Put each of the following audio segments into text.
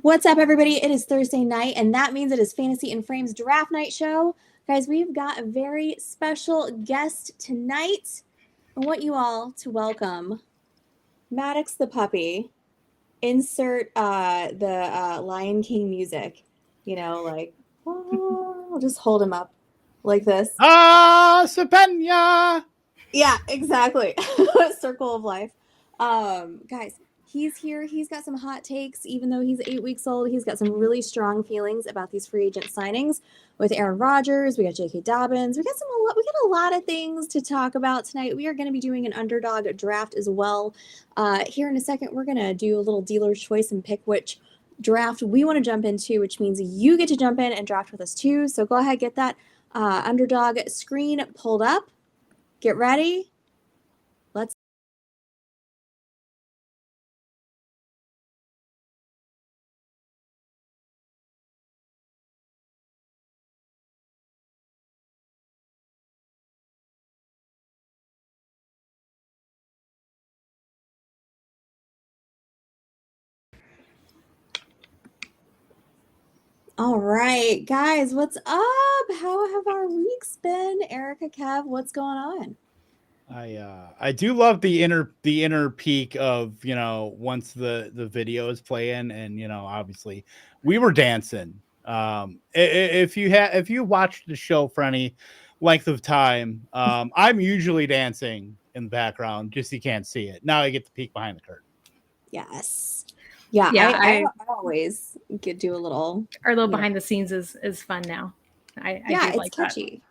What's up, everybody? It is Thursday night, and that means it is Fantasy and Frames Draft Night Show. Guys, we've got a very special guest tonight. I want you all to welcome Maddox the puppy. Insert the Lion King music. You know, like, oh, I'll just hold him up like this. Sapenya! Yeah, exactly. Circle of life. Guys, he's here. He's got some hot takes. Even though he's 8 weeks old, he's got some really strong feelings about these free agent signings with Aaron Rodgers. We got J.K. Dobbins. We got a lot of things to talk about tonight. We are going to be doing an underdog draft as well. Here in a second, we're going to do a little dealer's choice and pick which draft we want to jump into, which means you get to jump in and draft with us too. So go ahead, get that underdog screen pulled up. Get ready. Let's. All right, guys, what's up? How have our weeks been? Erica, Kev, what's going on? I do love the inner peak of, once the videos play in, and obviously we were dancing. If you watched the show for any length of time, I'm usually dancing in the background, just so you can't see it. Now I get to peek behind the curtain. Yes. Yeah, I always do a little. Our little behind the scenes is fun now. It's catchy.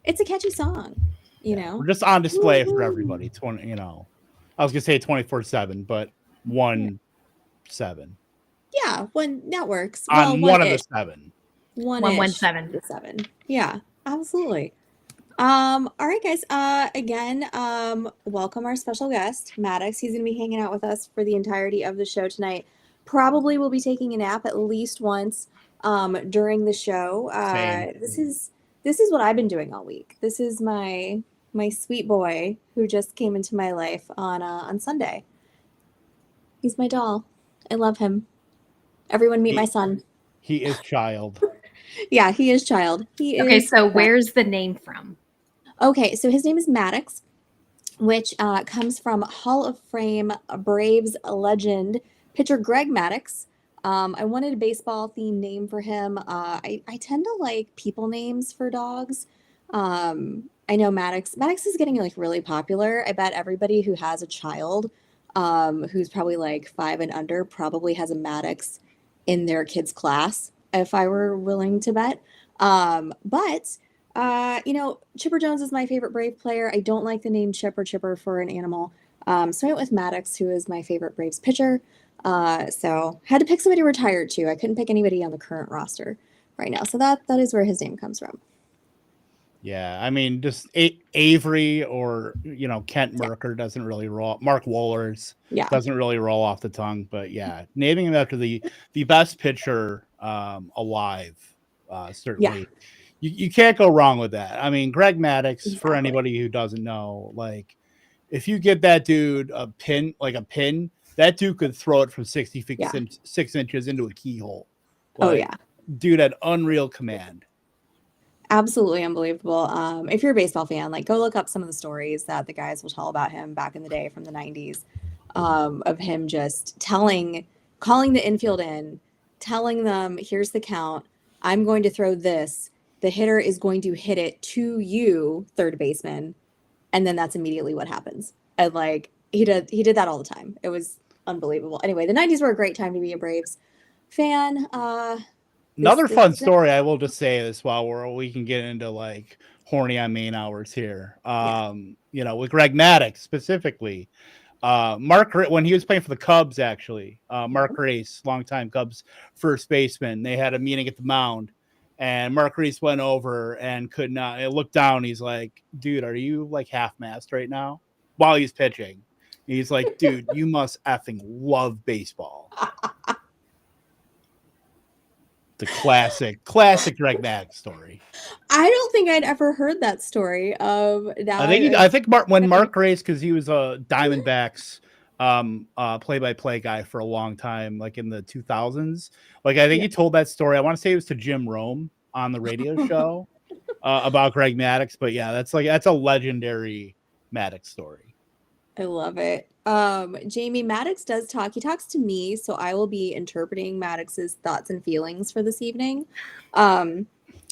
It's a catchy song, We're just on display for everybody. I was gonna say 24/7, but 1/7. Yeah, that works. On one of the 7. 1/7. Yeah, absolutely. All right, guys. Again, welcome our special guest, Maddox. He's going to be hanging out with us for the entirety of the show tonight. Probably will be taking a nap at least once during the show. This is what I've been doing all week. This is my sweet boy who just came into my life on Sunday. He's my doll. I love him. Everyone meet my son. He is child. Yeah, he is child. Okay, so where's the name from? Okay, so his name is Maddox, which comes from Hall of Fame Braves legend pitcher Greg Maddux. I wanted a baseball-themed name for him. I tend to like people names for dogs. I know Maddox is getting like really popular. I bet everybody who has a child who's probably like 5 and under probably has a Maddox in their kid's class, if I were willing to bet. But Chipper Jones is my favorite Brave player. I don't like the name Chip or Chipper for an animal. So I went with Maddox, who is my favorite Braves pitcher. So had to pick somebody retired too. I couldn't pick anybody on the current roster right now. So that is where his name comes from. Yeah, I mean, just Avery or Kent Merker doesn't really roll. Mark Wohlers doesn't really roll off the tongue. But yeah, naming him after the best pitcher alive, certainly. Yeah. You can't go wrong with that. I mean, Greg Maddux, for anybody who doesn't know, like, if you get that dude a pin, that dude could throw it from 6 inches into a keyhole. Dude had unreal command. Absolutely unbelievable. If you're a baseball fan, like, go look up some of the stories that the guys will tell about him back in the day from the 90s, of him just calling the infield in, telling them, here's the count, I'm going to throw this. The hitter is going to hit it to you, third baseman, and then that's immediately what happens. And like he did that all the time. It was unbelievable. Anyway, the 90s were a great time to be a Braves fan. Another fun story, I will just say this while we can get into like horny on main hours here. With Greg Maddux specifically. Mark, when he was playing for the Cubs, actually, Mark Race, longtime Cubs first baseman, they had a meeting at the mound. And Mark Reese went over and could not. Looked down. He's like, "Dude, are you like half-mast right now?" While he's pitching, he's like, "Dude, you must effing love baseball." The classic Greg Maddux story. I don't think I'd ever heard that story of. I think when Mark Race, because he was a Diamondbacks play-by-play guy for a long time, like in the 2000s. Like I think he told that story. I want to say it was to Jim Rome on the radio show about Greg Maddux. But yeah, that's a legendary Maddux story. I love it. Jamie, Maddux does talk. He talks to me, so I will be interpreting Maddox's thoughts and feelings for this evening.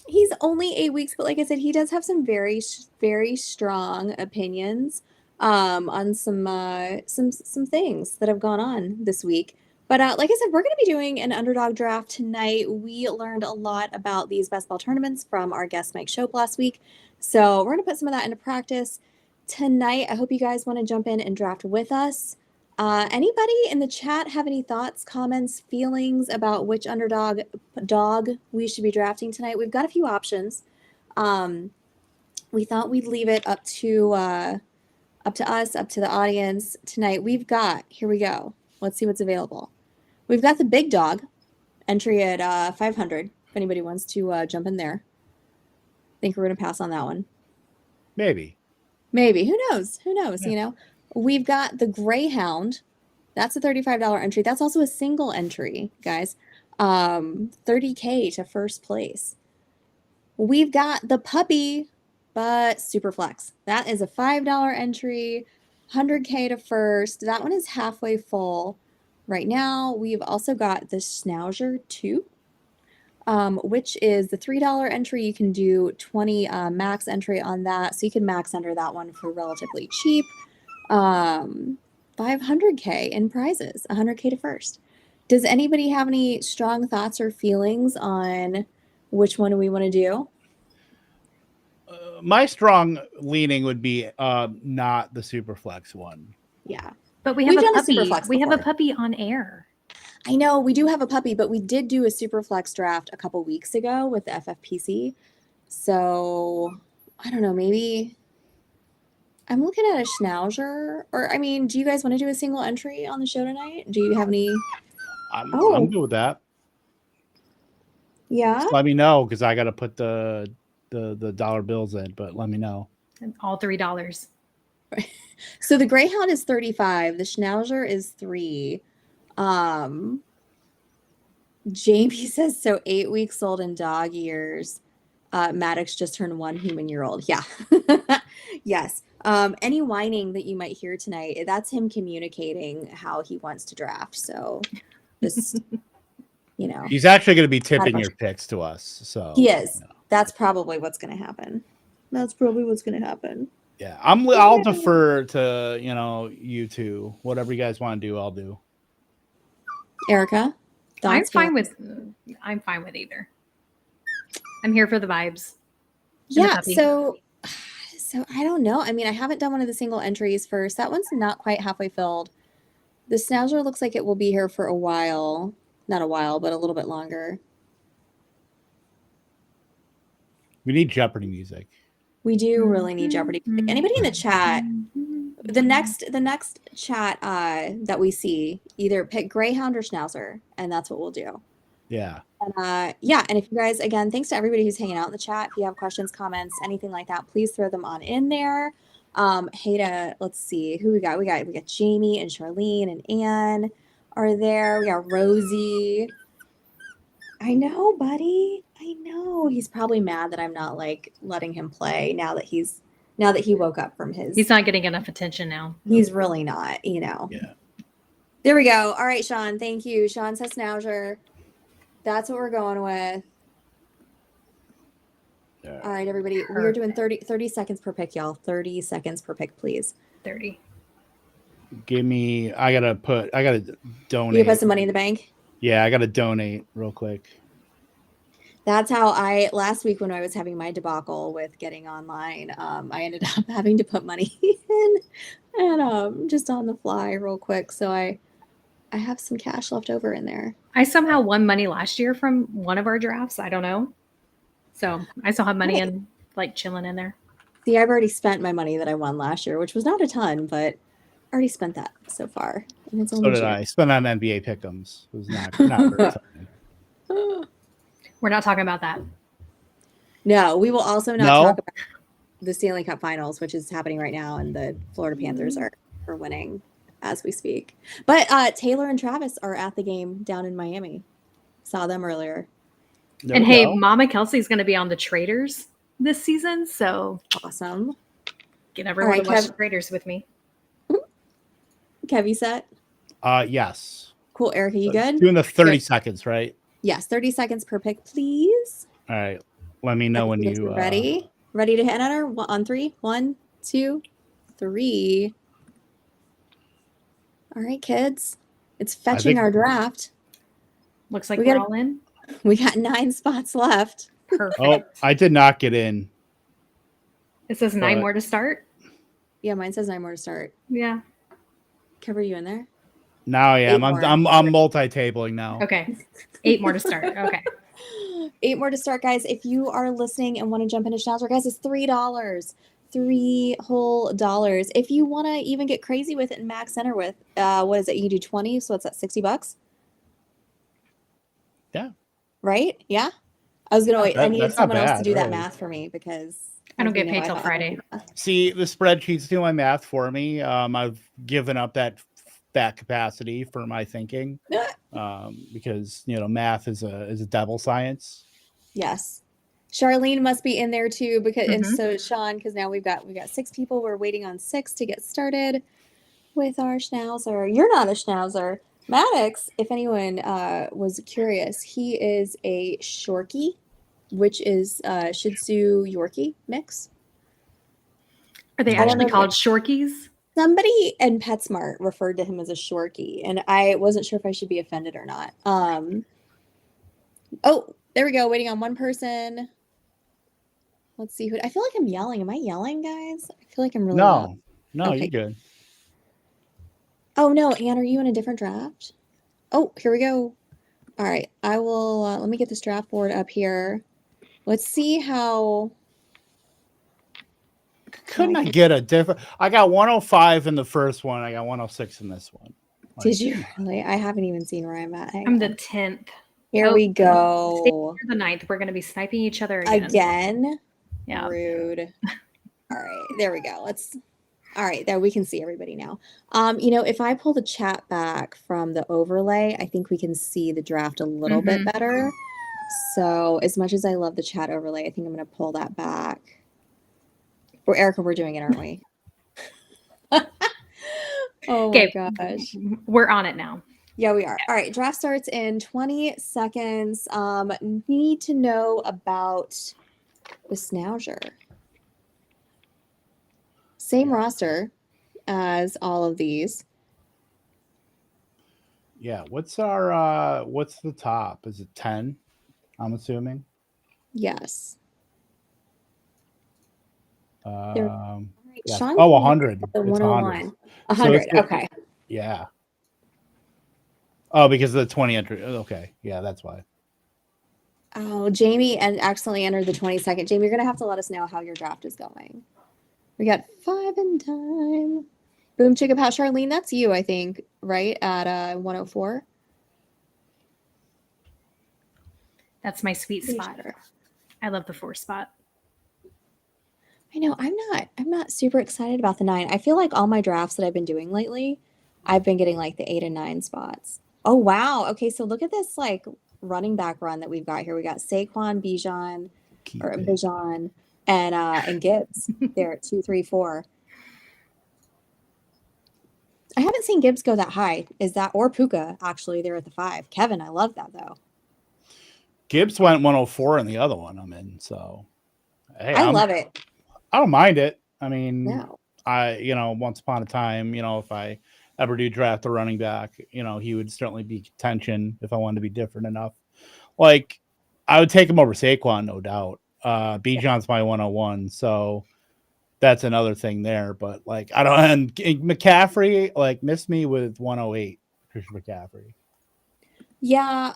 He's only 8 weeks, but like I said, he does have some very, very strong opinions on some things that have gone on this week. But like I said, we're going to be doing an underdog draft tonight. We learned a lot about these best ball tournaments from our guest Mike Shope last week, so we're going to put some of that into practice tonight. I hope you guys want to jump in and draft with us. Anybody in the chat have any thoughts, comments, feelings about which underdog dog we should be drafting tonight? We've got a few options. We thought we'd leave it up to us, up to the audience tonight. We've got, here we go. Let's see what's available. We've got the big dog entry at 500. If anybody wants to jump in there. I think we're going to pass on that one. Maybe. Who knows? Yeah. You know, we've got the Greyhound. That's a $35 entry. That's also a single entry, guys. $30K to first place. We've got the Puppy, but super flex. That is a $5 entry, $100K to first. That one is halfway full right now. We've also got the Schnauzer 2. Which is the $3 entry. You can do 20 max entry on that. So you can max enter that one for relatively cheap. 500K in prizes, 100K to first. Does anybody have any strong thoughts or feelings on which one do we want to do? My strong leaning would be not the Superflex one. Yeah. But we have a puppy. We have a puppy on air. I know we do have a puppy, but we did do a super flex draft a couple weeks ago with the FFPC. So I don't know, maybe I'm looking at a Schnauzer, or I mean, do you guys want to do a single entry on the show tonight? Do you have any? I'm good with that. Yeah. Just let me know, because I got to put the dollar bills in, but let me know. And all $3. So the Greyhound is 35. The Schnauzer is 3. Jamie says, so 8 weeks old in dog years. Maddox just turned 1 human year old. Yeah. Yes. Any whining that you might hear tonight, that's him communicating how he wants to draft. So just, you know. He's actually going to be tipping your picks to us. So he is. You know. That's probably what's going to happen. Yeah. I'll defer to, you two. Whatever you guys want to do, I'll do. Erica? I'm fine with either. I'm here for the vibes. Yeah, so I don't know. I mean, I haven't done one of the single entries first. That one's not quite halfway filled. The Schnauzer looks like it will be here for a while. Not a while, but a little bit longer. We need Jeopardy music. We do really need Jeopardy music. Anybody in the chat? The next chat that we see, either pick Greyhound or Schnauzer, and that's what we'll do. Yeah. And and if you guys, again, thanks to everybody who's hanging out in the chat. If you have questions, comments, anything like that, please throw them on in there. Let's see who we got. We got Jamie and Charlene and Anne are there. We got Rosie. I know, buddy. I know. He's probably mad that I'm not letting him play now that he woke up from his. He's not getting enough attention now. He's really not, Yeah. There we go. All right, Sean. Thank you. Sean says Schnauzer. That's what we're going with. Yeah. All right, everybody. Perfect. We're doing 30 seconds per pick, y'all. 30 seconds per pick, please. 30. I gotta donate. You put some money in the bank? Yeah, I gotta donate real quick. That's how last week when I was having my debacle with getting online, I ended up having to put money in and just on the fly real quick. So I have some cash left over in there. I somehow won money last year from one of our drafts. I don't know. So I still have money in chilling in there. See, I've already spent my money that I won last year, which was not a ton, but I already spent that so far. And it's only so did I. Spent on NBA pick'ems. It was not very fun. We're not talking about that. No, we will also not talk about the Stanley Cup Finals, which is happening right now, and the Florida Panthers are winning. as we speak. But Taylor and Travis are at the game down in Miami. Saw them earlier. And hey, Mama Kelsey's going to be on the Traders this season, so awesome. Get everyone to watch the Traders with me. Kev, you set? Yes. Cool. Erica, you good? Doing the 30 seconds, right? Yes, 30 seconds per pick, please. All right. Let me know when you ready. Ready to hit enter on 3. 1, 2, 3. All right, kids. It's fetching our draft. Looks like we're all in. We got 9 spots left. Perfect. Oh, I did not get in. It says 9 more to start. Yeah, mine says 9 more to start. Yeah. Kev, are you in there? No, I am. I'm multi-tabling now. Okay. 8 more to start. Okay. 8 more to start, guys. If you are listening and want to jump into Schnauzer, guys, it's $3. $3 whole dollars. If you want to even get crazy with it and max enter with, what is it? You do 20, so it's at $60. Yeah. Right? Yeah. I was gonna wait. I needed someone else to do that math for me because I don't get paid till Friday. See, the spreadsheets do my math for me. I've given up that capacity for my thinking because math is a devil science. Yes. Charlene must be in there too because and so Sean, because now we've got 6 people. We're waiting on 6 to get started with our Schnauzer. You're not a Schnauzer. Maddox, if anyone was curious, he is a Shorkie, which is Shih Tzu Yorkie mix. Are they actually called Shorkies? Somebody in PetSmart referred to him as a Shorkie, and I wasn't sure if I should be offended or not. Oh, there we go. Waiting on one person. Let's see who. I feel like I'm yelling. Am I yelling, guys? I feel like I'm really loud. No, okay. You're good. Oh no, Anne, are you in a different draft? Oh, here we go. All right, I will. Let me get this draft board up here. Let's see how. Couldn't I get a different? I got 105 in the first one. I got 106 in this one. Did you really? I haven't even seen where I'm at. I'm the 10th. Here we go. Stay for the 9th. We're going to be sniping each other again. Yeah. Rude. All right, there we go. All right, there we can see everybody now. If I pull the chat back from the overlay, I think we can see the draft a little bit better. So as much as I love the chat overlay, I think I'm going to pull that back. Or Erica, we're doing it, aren't we? Oh my gosh. We're on it now. Yeah, we are. All right, draft starts in 20 seconds. Need to know about the Schnauzer. Same roster as all of these. Yeah. What's the top? Is it 10? I'm assuming. Yes. Yeah. Sean 100. The 101. 100. Okay. Yeah. Oh, because of the 20 entry. Okay. Yeah, that's why. Oh, Jamie accidentally entered the 22nd. Jamie, you're going to have to let us know how your draft is going. We got 5 in time. Boom, chicka pow. Charlene, that's you, I think, right? At 104. That's my sweet spot. Sure. I love the 4 spot. I know. I'm not super excited about the 9. I feel like all my drafts that I've been doing lately, I've been getting like the 8 and 9 spots. Oh, wow. Okay, so look at this like running back run that we've got here. We got Saquon, Bijan, and Gibbs there at 2, 3, 4. I haven't seen Gibbs go that high. Is that or Puka actually there at the 5? Kevin, I love that though. Gibbs went 104 in the other one I'm in, so hey, I love it. I don't mind it. I mean, no. Once upon a time, if I ever do draft a running back, he would certainly be contention if I wanted to be different enough. Like, I would take him over Saquon, no doubt. Bijan's my 101, so that's another thing there. But like, I don't. And McCaffrey like missed me with 108. Christian McCaffrey. Yeah.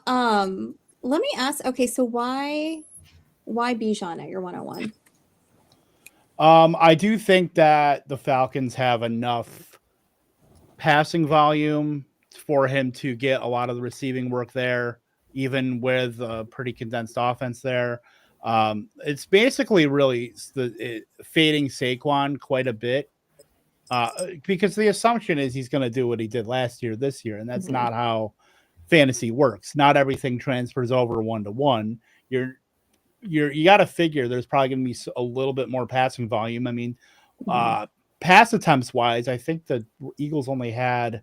Let me ask. Okay, so why Bijan at your 101? I do think that the Falcons have enough passing volume for him to get a lot of the receiving work there, even with a pretty condensed offense there. It's basically really fading Saquon quite a bit because the assumption is he's going to do what he did last year, this year, and that's not how fantasy works. Not everything transfers over 1-to-1. You got to figure there's probably going to be a little bit more passing volume. I mean, pass attempts wise, I think the Eagles only had, I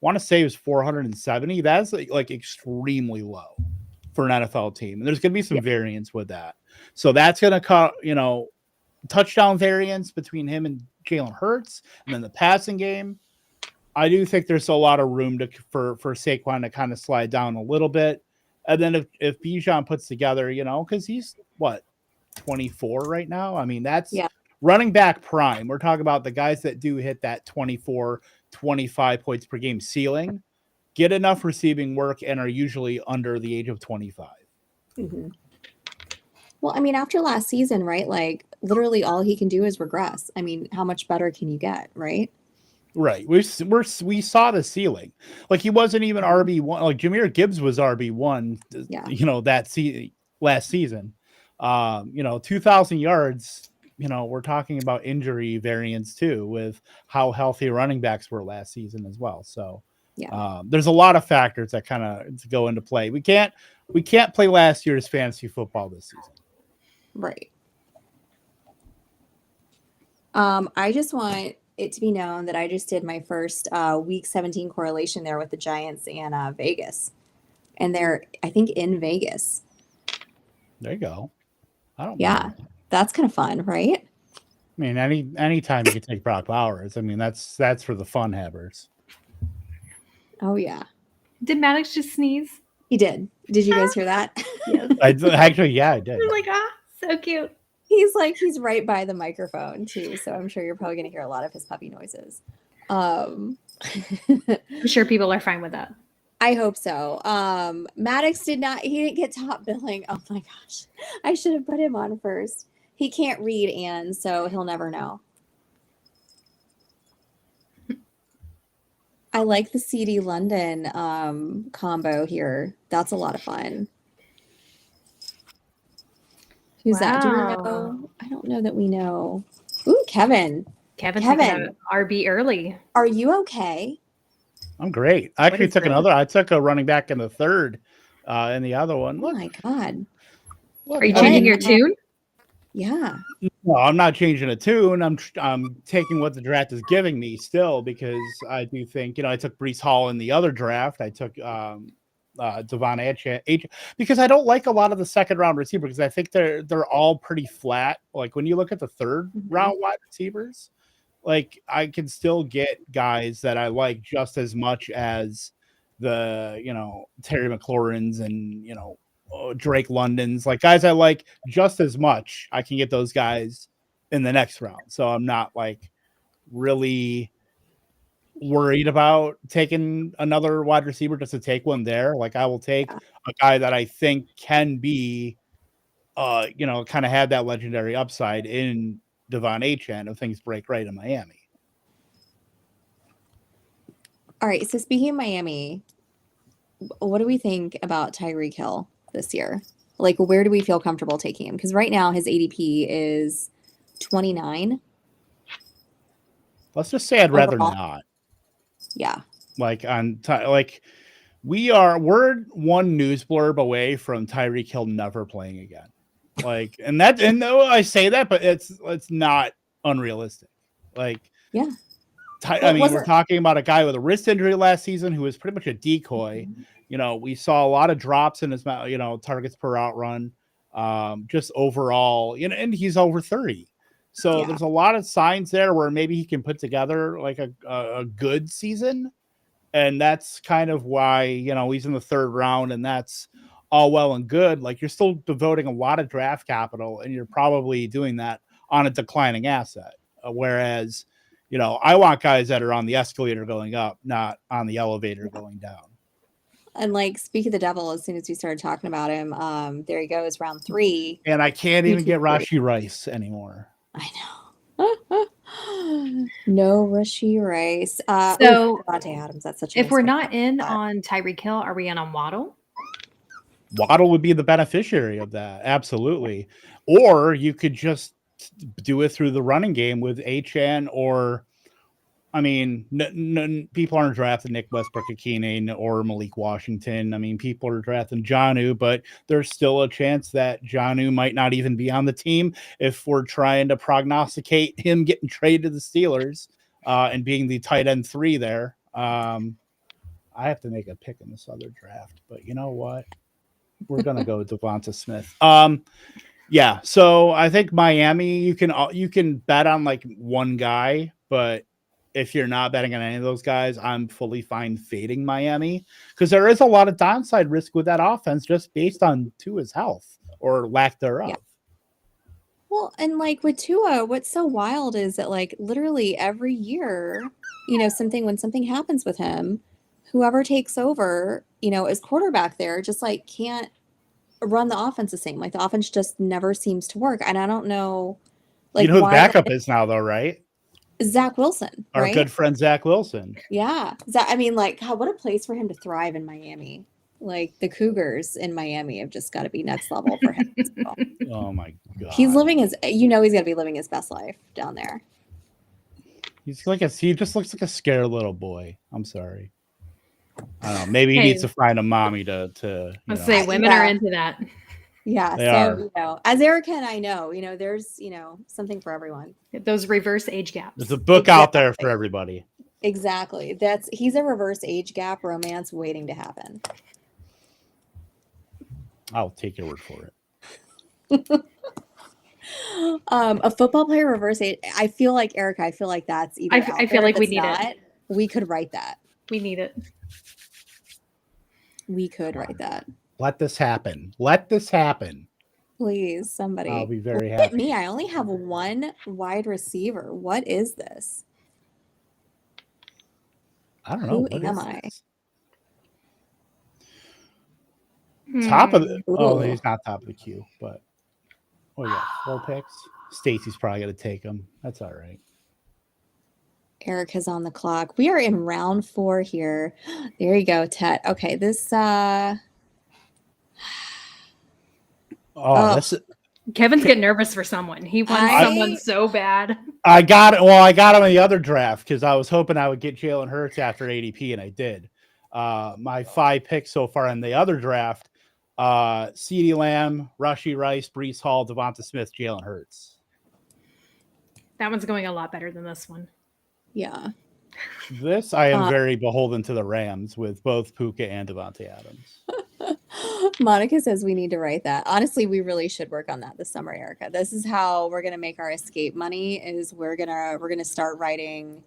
want to say it was 470. That's like extremely low for an NFL team. And there's going to be some variance with that. So that's going to cut, touchdown variance between him and Jalen Hurts. And then the passing game, I do think there's a lot of room for Saquon to kind of slide down a little bit. And then if Bijan puts together, because he's 24 right now. I mean, that's running back prime. We're talking about the guys that do hit that 24, 25 points per game ceiling, get enough receiving work, and are usually under the age of 25. Mm-hmm. Well, I mean, after last season, right? Like literally all he can do is regress. I mean, how much better can you get, right? Right. We saw the ceiling. Like he wasn't even RB1. Like Jahmyr Gibbs was RB1, that last season. 2,000 yards, we're talking about injury variance too with how healthy running backs were last season as well. So there's a lot of factors that kind of go into play. We can't play last year's fantasy football this season. Right. I just want it to be known that I just did my first week 17 correlation there with the Giants and Vegas. And they're, I think, in Vegas. There you go. That's kind of fun, right? I mean, anytime you can take Brock Bowers, I mean, that's for the fun havers. Oh, yeah. Did Maddox just sneeze? He did. Did you guys hear that? Yes. I did. We're like, so cute. He's right by the microphone too, so I'm sure you're probably going to hear a lot of his puppy noises. I'm sure people are fine with that. I hope so. Maddox didn't get top billing. Oh my gosh. I should have put him on first. He can't read, Anne, so he'll never know. I like the CD London combo here. That's a lot of fun. Who's that? Do we know? I don't know that we know. Ooh, Kevin. Kevin. RB early. Are you okay? I'm great. I actually took a running back in the third and the other one. Oh my God. Are you changing your tune? Yeah. No, I'm not changing a tune. I'm taking what the draft is giving me still, because I do think, I took Breece Hall in the other draft. I took Devon H, because I don't like a lot of the second round receivers, because I think they're all pretty flat. Like when you look at the third round wide receivers, like I can still get guys that I like just as much as the Terry McLaurins and Drake Londons, like guys I like just as much. I can get those guys in the next round, so I'm not like really worried about taking another wide receiver just to take one there. Like I will take a guy that I think can be kind of have that legendary upside in Devon Achane if things break right in Miami. All right, so speaking of Miami, what do we think about Tyreek Hill this year? Like, where do we feel comfortable taking him? Because right now his ADP is 29. Let's just say I'd rather not. Yeah. Like we're one news blurb away from Tyreek Hill never playing again. Like, and though I say that, but it's not unrealistic. Like, yeah. We're talking about a guy with a wrist injury last season who was pretty much a decoy. We saw a lot of drops in his, targets per out run, just overall, and he's over 30. So there's a lot of signs there where maybe he can put together like a good season. And that's kind of why, he's in the third round, and that's all well and good. Like you're still devoting a lot of draft capital, and you're probably doing that on a declining asset. Whereas, I want guys that are on the escalator going up, not on the elevator going down. And like, speak of the devil, as soon as we started talking about him, there he goes, round 3. And I can't even get Rashee Rice anymore. I know. No Rashee Rice. So Devontae Adams, that's such a if we're not in on Tyreek Hill, are we in on Waddle? Waddle would be the beneficiary of that. Absolutely. Or you could just do it through the running game with Achane or I mean, people aren't drafting Nick Westbrook-Akine or Malik Washington. I mean, people are drafting Jonnu, but there's still a chance that Jonnu might not even be on the team if we're trying to prognosticate him getting traded to the Steelers and being the tight end 3 there. I have to make a pick in this other draft, but you know what? We're gonna go with Devonta Smith. Yeah. So I think Miami, you can bet on like one guy, but if you're not betting on any of those guys, I'm fully fine fading Miami because there is a lot of downside risk with that offense just based on Tua's health or lack thereof. Yeah. Well, and like with Tua, what's so wild is that like literally every year, when something happens with him, whoever takes over, as quarterback there just like can't run the offense the same. Like the offense just never seems to work. And I don't know like who the backup is now though, right? Zach Wilson, our right? good friend Zach Wilson. Yeah. I mean, like, what a place for him to thrive in Miami. Like the Cougars in Miami have just got to be next level for him. Oh my God. He's living he's going to be living his best life down there. He just looks like a scared little boy. I'm sorry. I don't know. Maybe he needs to find a mommy to Let's say women are into that. Yeah. They are. As Erica and I know, there's, something for everyone. Those reverse age gaps. There's a book out there for everybody. Exactly. He's a reverse age gap romance waiting to happen. I'll take your word for it. A football player reverse age. I feel like Erica. I feel like that's either. I feel like we need it. We could write that. We need it. We could write that. Let this happen. Let this happen. Please, somebody. I'll be very Look happy. at me. I only have one wide receiver. What is this? I don't know. Who am I? Top of the he's not top of the queue, but we got 4 picks. Stacy's probably gonna take him. That's all right. Erica's on the clock. We are in round 4 here. There you go, Tet. Okay, this Kevin's getting nervous for someone. He wants someone so bad. I got it. Well, I got him in the other draft because I was hoping I would get Jalen Hurts after ADP, and I did. My 5 picks so far in the other draft: CeeDee Lamb, Rashee Rice, Breece Hall, Devonta Smith, Jalen Hurts. That one's going a lot better than this one. Yeah. This I am very beholden to the Rams with both Puka and Devontae Adams. Monica says we need to write that. Honestly, we really should work on that this summer, Erica. This is how we're gonna make our escape money. Is we're gonna start writing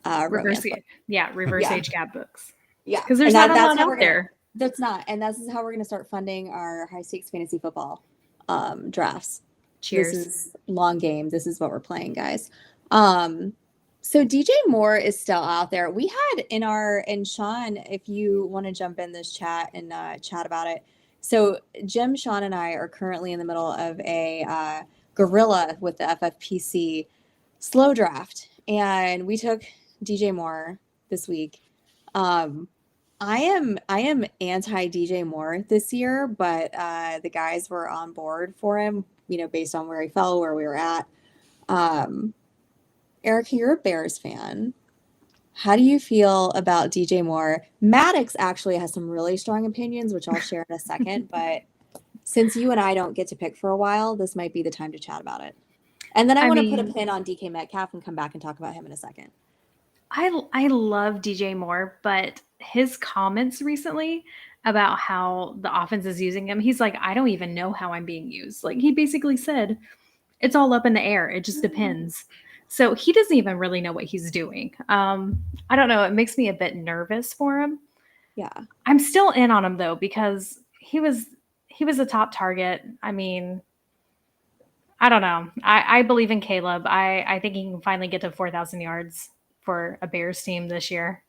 reverse age gap books. Yeah, because there's not a lot out there. That's not, and this is how we're gonna start funding our high stakes fantasy football drafts. Cheers. This is long game. This is what we're playing, guys. So DJ Moore is still out there. We had and Sean, if you want to jump in this chat and chat about it. So Jim, Sean, and I are currently in the middle of a gorilla with the FFPC slow draft, and we took DJ Moore this week. I am anti DJ Moore this year, but the guys were on board for him, based on where he fell, where we were at. Erica, you're a Bears fan. How do you feel about DJ Moore? Maddox actually has some really strong opinions, which I'll share in a second. But since you and I don't get to pick for a while, this might be the time to chat about it. And then I want to put a pin on DK Metcalf and come back and talk about him in a second. I love DJ Moore, but his comments recently about how the offense is using him, he's like, I don't even know how I'm being used. Like he basically said, it's all up in the air. It just depends. So he doesn't even really know what he's doing. I don't know. It makes me a bit nervous for him. Yeah. I'm still in on him though, because he was a top target. I mean, I don't know. I believe in Caleb. I think he can finally get to 4,000 yards for a Bears team this year.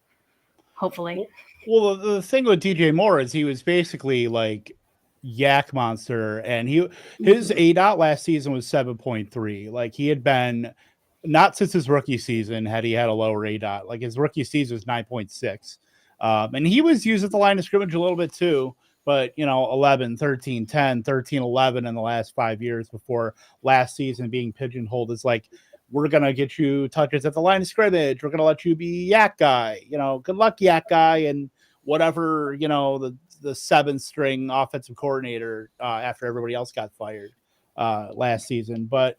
Hopefully. Well, the thing with DJ Moore is he was basically like yak monster, and his ADOT last season was 7.3. Like he had been, not since his rookie season had he had a lower ADOT. Like his rookie season was 9.6. And he was used at the line of scrimmage a little bit too, but 11, 13, 10, 13, 11 in the last 5 years before last season being pigeonholed as like we're going to get you touches at the line of scrimmage. We're going to let you be yak guy, good luck yak guy. And whatever, the 7th string offensive coordinator after everybody else got fired last season. But,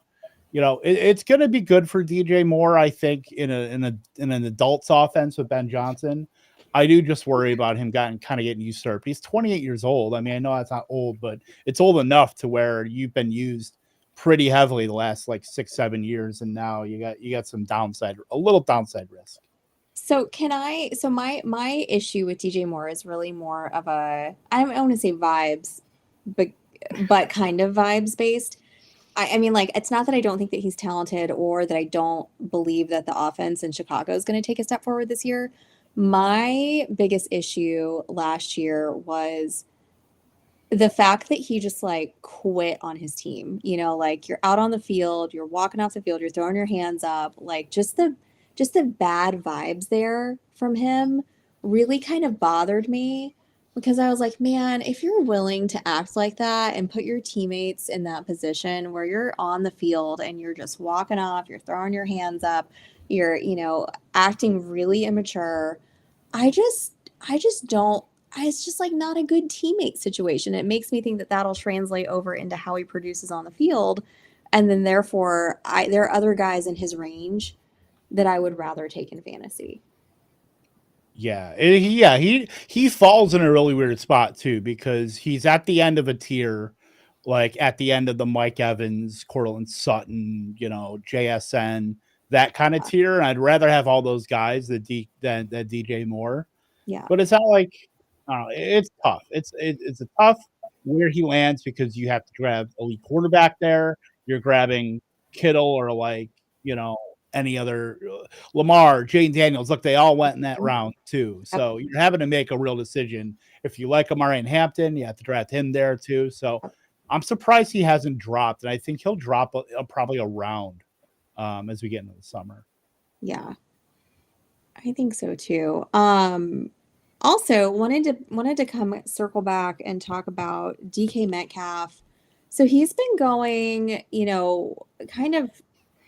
it's going to be good for DJ Moore, I think, in an adults offense with Ben Johnson. I do just worry about him kind of getting usurped. He's 28 years old. I mean, I know that's not old, but it's old enough to where you've been used pretty heavily the last like 6-7 years, and now you got some a little downside risk. So my issue with DJ Moore is really more of I don't want to say vibes, but kind of vibes based. I mean, like, it's not that I don't think that he's talented or that I don't believe that the offense in Chicago is going to take a step forward this year. My biggest issue last year was the fact that he just like quit on his team. Like, you're out on the field, you're walking off the field, you're throwing your hands up, like just the bad vibes there from him really kind of bothered me, because I was like, man, if you're willing to act like that and put your teammates in that position where you're on the field and you're just walking off, you're throwing your hands up, you're, acting really immature, I just don't, it's just like not a good teammate situation. It makes me think that that'll translate over into how he produces on the field. And then therefore there are other guys in his range that I would rather take in fantasy. Yeah, he falls in a really weird spot too, because he's at the end of a tier, like at the end of the Mike Evans, Cortland Sutton, JSN, that kind of tier. And I'd rather have all those guys than DJ Moore. Yeah, but it's not like, it's tough. It's a tough where he lands, because you have to grab elite quarterback there. You're grabbing Kittle or like any other Lamar, Jane Daniels. Look, they all went in that round too. So you're having to make a real decision. If you like Amari Hampton, you have to draft him there too. So I'm surprised he hasn't dropped, and I think he'll drop probably a round as we get into the summer. Yeah, I think so too. Also wanted to come circle back and talk about DK Metcalf. So he's been going, kind of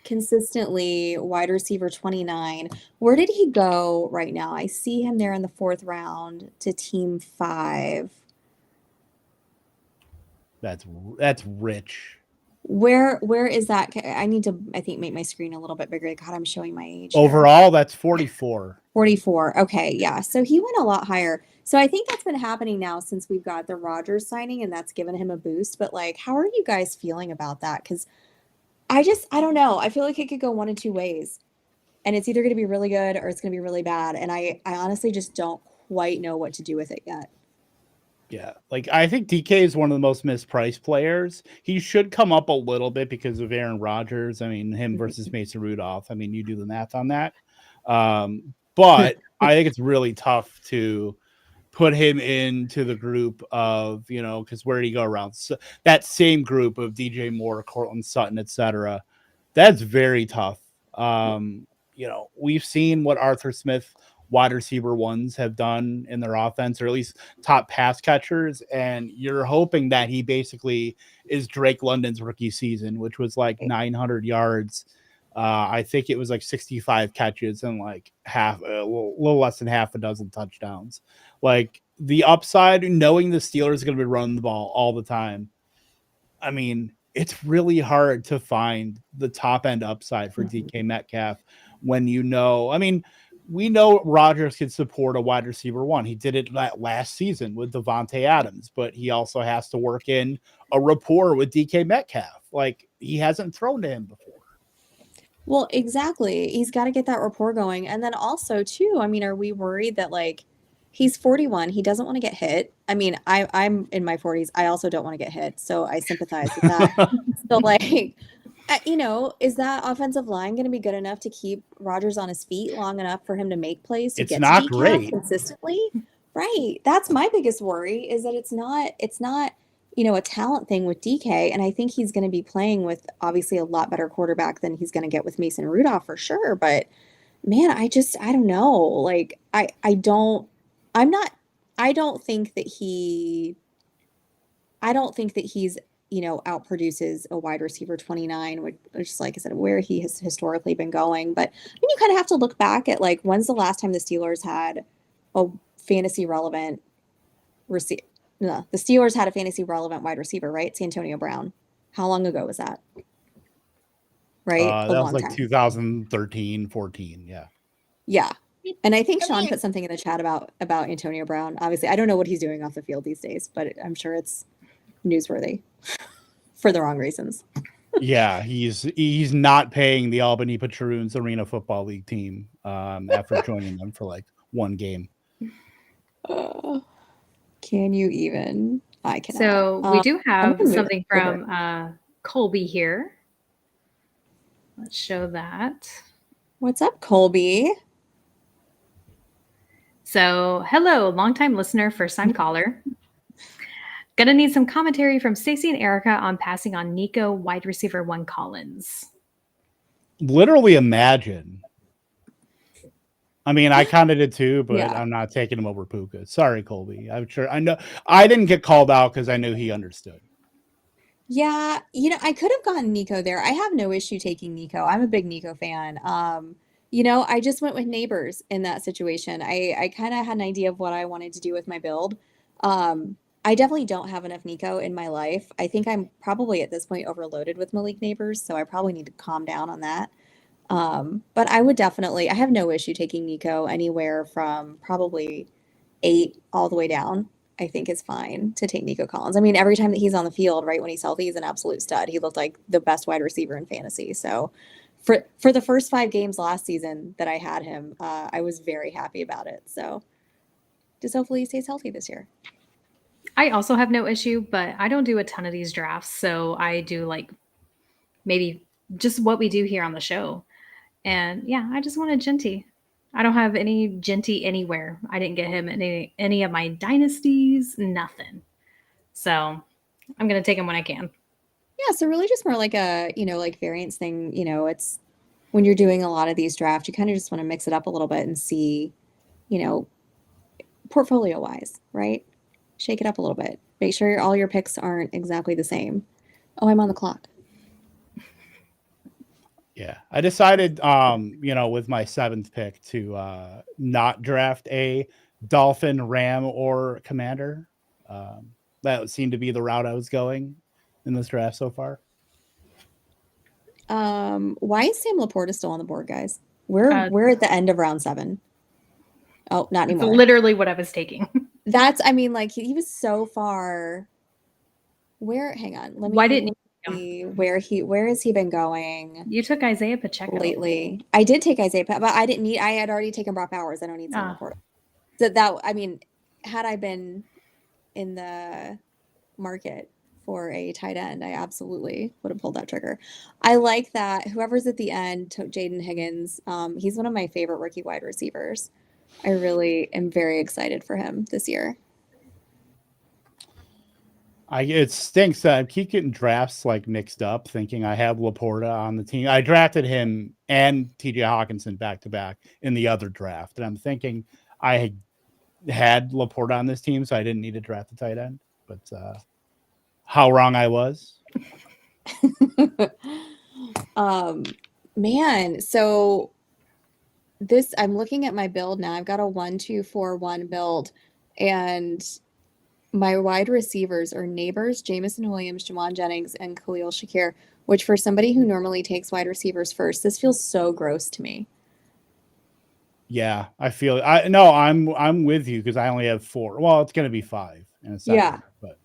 consistently wide receiver 29. Where did he go right now? I see him there in the 4th round to team 5. That's rich. Where is that? I need to, I think, make my screen a little bit bigger. God, I'm showing my age. Overall, that's 44. 44. Okay, yeah. So he went a lot higher. So I think that's been happening now since we've got the Rodgers signing, and that's given him a boost. But like, how are you guys feeling about that? Because I don't know. I feel like it could go one of two ways. And it's either going to be really good or it's going to be really bad. And I honestly just don't quite know what to do with it yet. Yeah, like I think DK is one of the most mispriced players. He should come up a little bit because of Aaron Rodgers. I mean, him versus Mason Rudolph. I mean, you do the math on that. But I think it's really tough to put him into the group of, because where did he go around? So that same group of DJ Moore, Cortland Sutton, etc. That's very tough. We've seen what Arthur Smith wide receiver ones have done in their offense, or at least top pass catchers. And you're hoping that he basically is Drake London's rookie season, which was like 900 yards. I think it was like 65 catches and like a little less than half a dozen touchdowns. Like the upside, knowing the Steelers are going to be running the ball all the time. I mean, it's really hard to find the top end upside for DK Metcalf when we know Rodgers can support a wide receiver one. He did it last season with Devontae Adams, but he also has to work in a rapport with DK Metcalf. Like, he hasn't thrown to him before. Well, exactly. He's got to get that rapport going. And then also, too, I mean, are we worried that, like, he's 41, he doesn't want to get hit? I mean, I'm in my 40s. I also don't want to get hit, so I sympathize with that. So, like, is that offensive line going to be good enough to keep Rodgers on his feet long enough for him to make plays to it's get not to DK great consistently? Right. That's my biggest worry, is that it's not a talent thing with DK. And I think he's going to be playing with obviously a lot better quarterback than he's going to get with Mason Rudolph for sure. But man, I don't know. Like, I don't think that he's, outproduces a wide receiver 29, which is, like I said, where he has historically been going. But you kind of have to look back at like, when's the last time the Steelers had a fantasy relevant receiver? No, the Steelers had a fantasy relevant wide receiver, right? It's Antonio Brown. How long ago was that? Right? That was like 2013, 14. Yeah. Yeah. And I think Sean put something in the chat about Antonio Brown. Obviously, I don't know what he's doing off the field these days, but I'm sure it's newsworthy for the wrong reasons. Yeah, he's not paying the Albany Patroons Arena Football League team after joining them for like one game. Can you even? I cannot. So we do have something from Colby here. Let's show that. What's up, Colby? So, hello, longtime listener, first-time caller. Gonna need some commentary from Stacey and Erica on passing on Nico wide receiver 1 Collins. Literally imagine. I mean, I kind of did too, but I'm not taking him over Puka. Sorry, Colby. I'm sure. I know I didn't get called out because I knew he understood. Yeah, I could have gotten Nico there. I have no issue taking Nico. I'm a big Nico fan. I just went with Neighbors in that situation. I kind of had an idea of what I wanted to do with my build. I definitely don't have enough Nico in my life. I think I'm probably at this point overloaded with Malik Neighbors, so I probably need to calm down on that. But I have no issue taking Nico anywhere from probably 8 all the way down. I think is fine to take Nico Collins. I mean, every time that he's on the field, right, when he's healthy, he's an absolute stud. He looked like the best wide receiver in fantasy. So for the first 5 games last season that I had him, I was very happy about it. So just hopefully he stays healthy this year. I also have no issue, but I don't do a ton of these drafts. So I do like maybe just what we do here on the show. And yeah, I just wanted Genty. I don't have any Genty anywhere. I didn't get him in any of my dynasties, nothing. So I'm going to take him when I can. Yeah, so really just more like a, like variance thing. It's when you're doing a lot of these drafts, you kind of just want to mix it up a little bit and see, portfolio-wise, right? Shake it up a little bit. Make sure all your picks aren't exactly the same. Oh, I'm on the clock. Yeah, I decided, with my 7th pick to not draft a Dolphin, Ram, or Commander. That seemed to be the route I was going in this draft so far. Why is Sam Laporta still on the board, guys? We're at the end of round 7. Oh, not anymore. It's literally what I was taking. He was so far. Hang on. Let me. Why didn't see where has he been going? You took Isaiah Pacheco lately. I did take Isaiah, but I didn't need. I had already taken Brock Bowers. I don't need Sam Laporta. So had I been in the market for a tight end, I absolutely would have pulled that trigger. I like that whoever's at the end took Jaden Higgins. He's one of my favorite rookie wide receivers. I really am very excited for him this year. It stinks that I keep getting drafts like mixed up, thinking I have Laporta on the team. I drafted him and TJ Hawkinson back to back in the other draft, and I'm thinking I had Laporta on this team, so I didn't need to draft a tight end. But how wrong I was. Man, so I'm looking at my build now. I've got a 1-2-4-1 build, and my wide receivers are Neighbors, Jamison Williams, Juwan Jennings, and Khalil Shakir, which for somebody who normally takes wide receivers first, this feels so gross to me. Yeah, I'm with you because I only have 4. Well, it's going to be 5 in a second. Yeah. But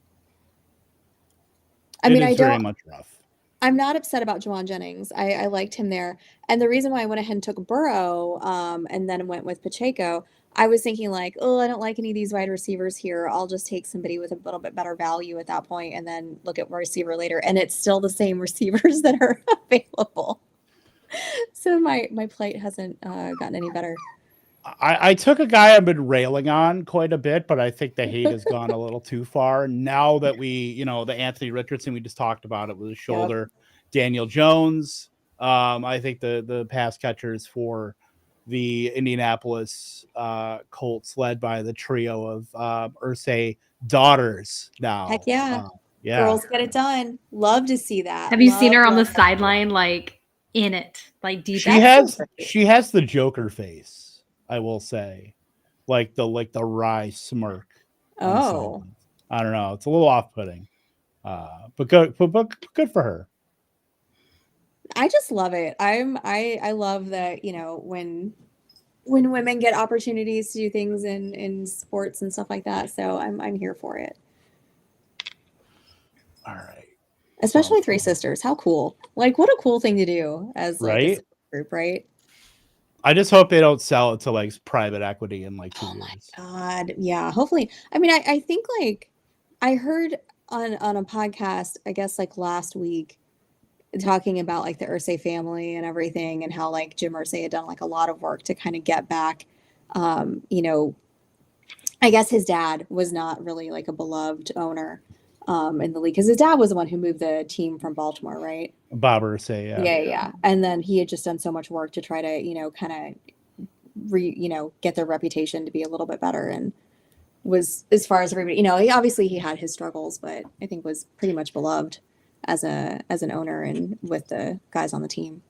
very much rough. I'm not upset about Juwan Jennings. I liked him there. And the reason why I went ahead and took Burrow and then went with Pacheco, I was thinking like, oh, I don't like any of these wide receivers here. I'll just take somebody with a little bit better value at that point and then look at receiver later. And it's still the same receivers that are available. So my plate hasn't gotten any better. I took a guy I've been railing on quite a bit, but I think the hate has gone a little too far. Now that the Anthony Richardson we just talked about it with his shoulder, Daniel Jones. I think the pass catchers for the Indianapolis Colts, led by the trio of Irsay daughters now. Heck yeah. Yeah. Girls get it done. Love to see that. Have you seen her on the sideline, like in it, like deep? She has the Joker face, I will say, like the wry smirk. Oh, I don't know. It's a little off-putting, but good for her. I just love it. I love that, you know, when women get opportunities to do things in sports and stuff like that. So I'm here for it. All right. Especially three sisters. How cool. Like, what a cool thing to do as like a group, right? I just hope they don't sell it to like private equity in like 2 years. Oh my God. Yeah, hopefully. I mean, I think like I heard on a podcast, I guess like last week, talking about like the Irsay family and everything, and how like Jim Irsay had done like a lot of work to kind of get back. You know, I guess his dad was not really like a beloved owner in the league, because his dad was the one who moved the team from Baltimore, right? Bob Irsay, yeah. And then he had just done so much work to try to, you know, kind of get their reputation to be a little bit better, and was, as far as everybody, you know, he had his struggles, but I think was pretty much beloved as an owner and with the guys on the team.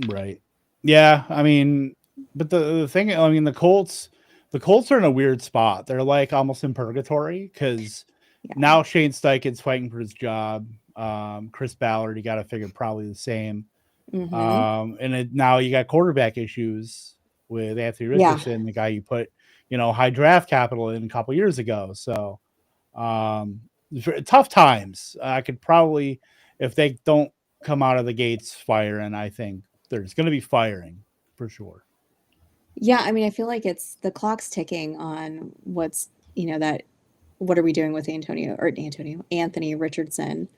Right. Yeah. I mean, but the thing, I mean, the Colts are in a weird spot. They're like almost in purgatory, because now Shane Steichen's fighting for his job. Chris Ballard, you got to figure probably the same. And now you got quarterback issues with Anthony Richardson, the guy you put, you know, high draft capital in a couple years ago. So tough times. I could probably, if they don't come out of the gates firing, I think there's going to be firing for sure. Yeah, I mean, I feel like the clock's ticking on what's, you know, that what are we doing with Anthony Richardson,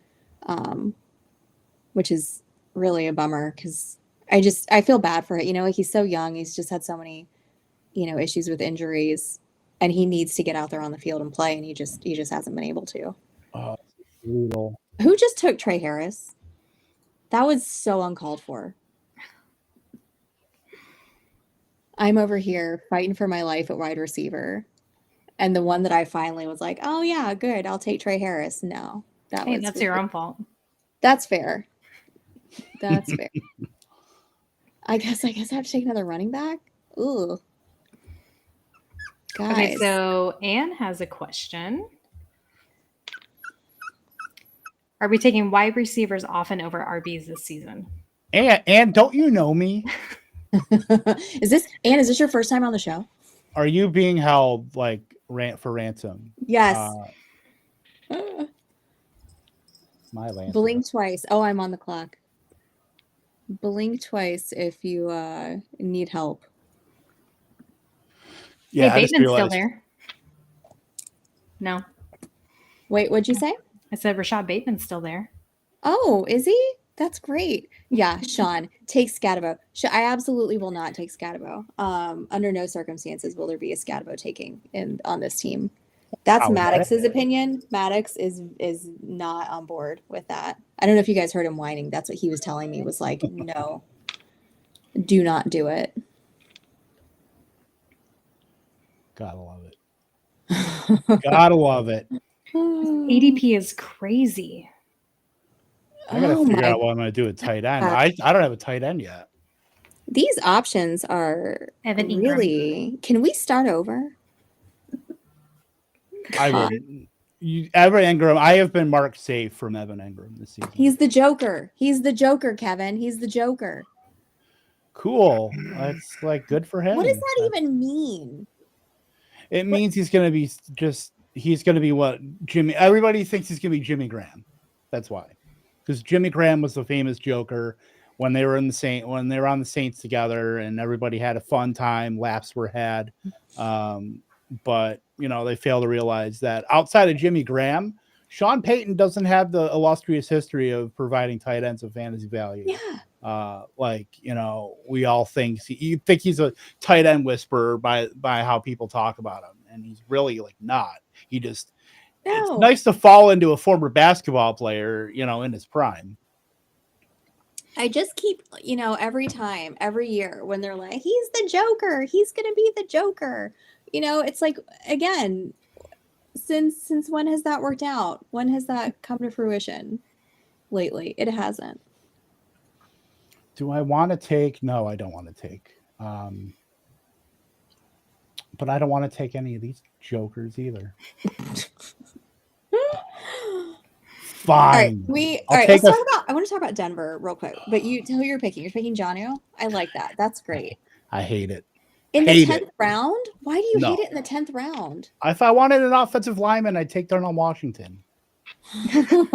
which is really a bummer, because I feel bad for it. You know, like, he's so young. He's just had so many, you know, issues with injuries, and he needs to get out there on the field and play, and he just hasn't been able to. Brutal. Who just took Trey Harris? That was so uncalled for. I'm over here fighting for my life at wide receiver, and the one that I finally was like, oh yeah, good, I'll take Trey Harris. No, that's your own fault. That's fair. That's fair. I guess I have to take another running back. Ooh. Guys. Okay, so Anne has a question. Are we taking wide receivers often over RBs this season? And don't you know me? Is this your first time on the show? Are you being held like for ransom? Yes. My land. Blink twice. Oh, I'm on the clock. Blink twice if you need help. Yeah, hey, Bateman's still there. No. Wait, what'd you say? I said Rashad Bateman's still there. Oh, is he? That's great. Yeah, Sean, take Scatabo. I absolutely will not take Scatabo. Under no circumstances will there be a Scatabo taking on this team. That's Maddox's opinion. Maddox is not on board with that. I don't know if you guys heard him whining. That's what he was telling me, was like, no, do not do it. Gotta love it. Gotta love it. ADP is crazy. I gotta figure out what I'm gonna do with tight end. I don't have a tight end yet. These options are Evan really. Can we start over? I wouldn't. Evan Engram. I have been marked safe from Evan Engram this season. He's the Joker. He's the Joker, Kevin. He's the Joker. Cool. That's like good for him. What does that even mean? It means he's gonna be what Jimmy. Everybody thinks he's gonna be Jimmy Graham. That's why, because Jimmy Graham was the famous Joker when they were on the Saints together, and everybody had a fun time. Laughs were had. But, you know, they fail to realize that outside of Jimmy Graham, Sean Payton doesn't have the illustrious history of providing tight ends of fantasy value. Yeah. Like, you know, we all think you think he's a tight end whisperer by how people talk about him. And he's really like not. It's nice to fall into a former basketball player, you know, in his prime. I just keep, you know, every year when they're like, he's the Joker, he's going to be the Joker. You know, it's like, again, Since when has that worked out? When has that come to fruition? Lately, it hasn't. Do I want to take? No, I don't want to take. But I don't want to take any of these jokers either. Fine. All right. Let's talk about. I want to talk about Denver real quick. But you tell who you're picking. You're picking Jonnu. I like that. That's great. I hate it. In the 10th round? Why do you hate it in the 10th round? If I wanted an offensive lineman, I'd take Darnell Washington. You could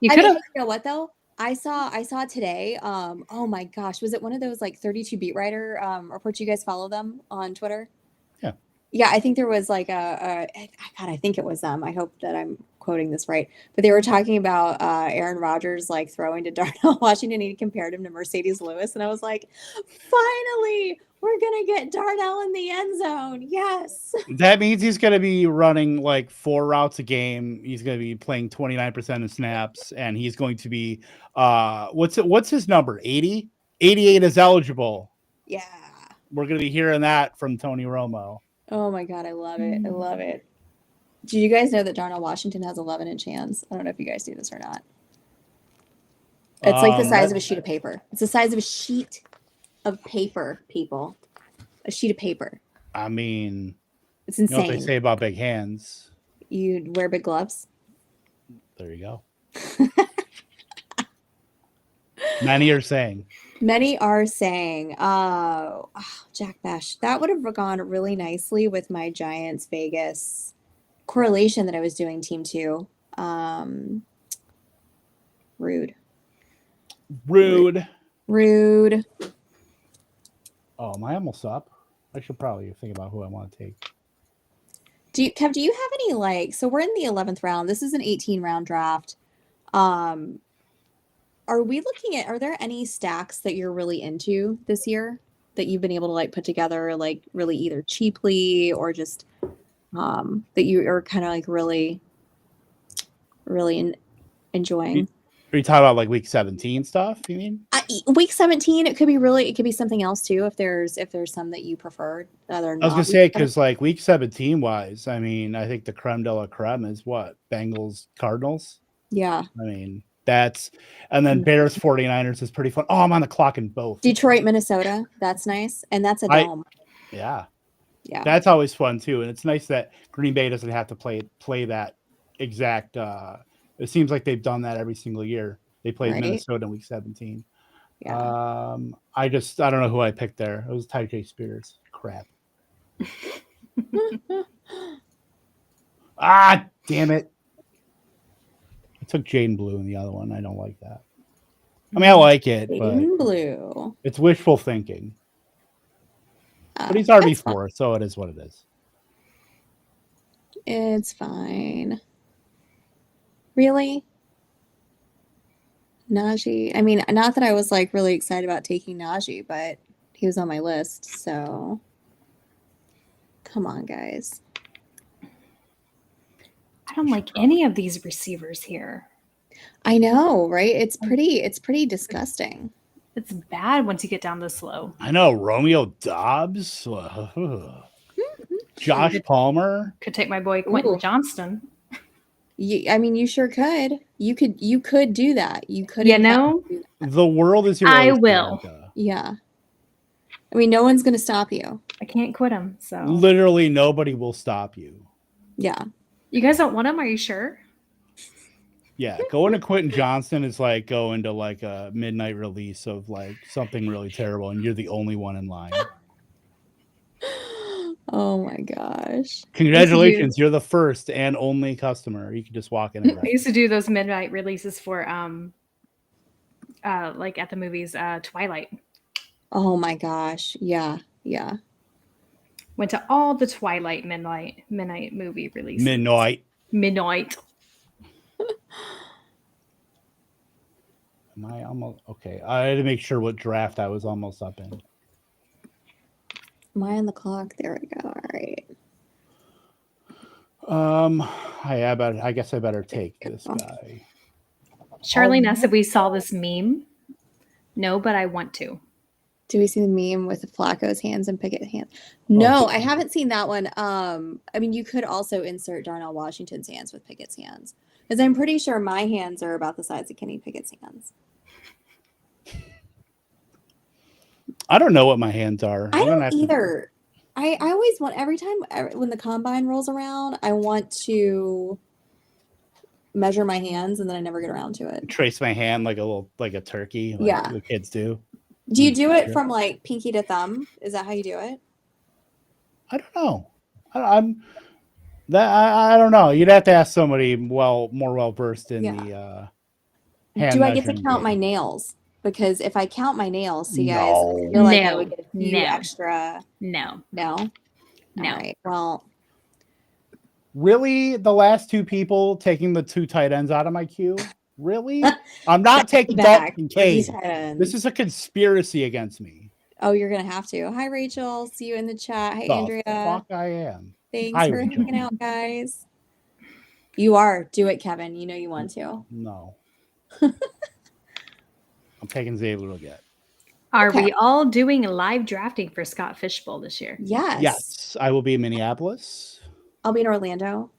have. You know what though? I saw today. Oh my gosh, was it one of those like 32 beat writer reports? You guys follow them on Twitter? Yeah, I think there was like God, I think it was them. I hope that I'm quoting this right. But they were talking about Aaron Rodgers like throwing to Darnell Washington. He compared him to Mercedes Lewis, and I was like, finally, we're gonna get Darnell in the end zone. Yes. That means he's gonna be running like 4 routes a game. He's gonna be playing 29% of snaps, and he's going to be what's his number? 80? 88 is eligible. Yeah. We're gonna be hearing that from Tony Romo. Oh my God, I love it. I love it. Do you guys know that Darnell Washington has 11-inch hands? I don't know if you guys do this or not. It's like the size of a sheet of paper. It's the size of a sheet of paper, people. A sheet of paper. I mean, it's insane. You know what they say about big hands? You'd wear big gloves. There you go. Many are saying. Jack Bash. That would have gone really nicely with my Giants Vegas correlation that I was doing team 2. Rude. Oh, am I almost up? I should probably think about who I want to take. Kev, do you have any like, so we're in the 11th round. This is an 18-round draft. Are there any stacks that you're really into this year that you've been able to like put together like really either cheaply or just that you are kind of like really enjoying? Are you talking about like week 17 stuff, you mean? Week 17, it could be something else too if there's some that you prefer. I was gonna say, because like week 17 wise, I mean, I think the creme de la creme is what? Bengals Cardinals. Yeah. I mean, and then Bears 49ers is pretty fun. Oh, I'm on the clock in both. Detroit, Minnesota. That's nice. And that's a dome. Yeah. That's always fun too. And it's nice that Green Bay doesn't have to play that exact it seems like they've done that every single year. They played Minnesota in week 17. Yeah. I don't know who I picked there. It was Tyjae Spears. Crap. Damn it. I took Jaden Blue in the other one. I don't like that. I mean, I like it, Jaden Blue. It's wishful thinking. But he's RB4, so it is what it is. It's fine. Really? Najee. I mean, not that I was like really excited about taking Najee, but he was on my list, so come on, guys. I don't like any of these receivers here. I know, right? It's pretty disgusting. It's bad once you get down this low. I know. Romeo Dobbs. Josh Palmer. Could take my boy Quentin Johnston. I mean, you sure could. You could do that. You could. The world is your. I will. Yeah. I mean, no one's going to stop you. I can't quit him. So literally nobody will stop you. Yeah. You guys don't want him? Are you sure? Yeah, going to Quentin Johnston is like going to like a midnight release of like something really terrible, and you're the only one in line. Oh my gosh! Congratulations, you're the first and only customer. You can just walk in. I used to do those midnight releases for like at the movies, Twilight. Oh my gosh! Yeah. Went to all the Twilight midnight movie releases. Midnight. Am I almost okay? I had to make sure what draft I was almost up in. Am I on the clock? There we go. All right. I guess I better take this guy. Charlene asked if we saw this meme. No, but I want to. Do we see the meme with Flacco's hands and Pickett's hands? No, I haven't seen that one. I mean, you could also insert Darnell Washington's hands with Pickett's hands, because I'm pretty sure my hands are about the size of Kenny Pickett's hands. I don't know what my hands are. I don't either. I always want, every time when the combine rolls around, I want to measure my hands, and then I never get around to it. Trace my hand like a turkey, like the kids do. Do you do it from like pinky to thumb? Is that how you do it? I don't know. I don't know. You'd have to ask somebody more well versed in the hand. Do I get to count my nails? Because if I count my nails, so guys, I feel like I would get a few extra. No. All right. Well, really, the last two people taking the 2 tight ends out of my queue. Really? I'm not taking Dalton Kincaid. This is a conspiracy against me. Oh, you're gonna have to. Hi, Rachel. See you in the chat. Hi, Andrea. Fuck, I am. Thanks for hanging out, guys. You are. Do it, Kevin. You know you want to. No. I'm taking Xavier again. Are we all doing live drafting for Scott Fishbowl this year? Yes. Yes. I will be in Minneapolis. I'll be in Orlando.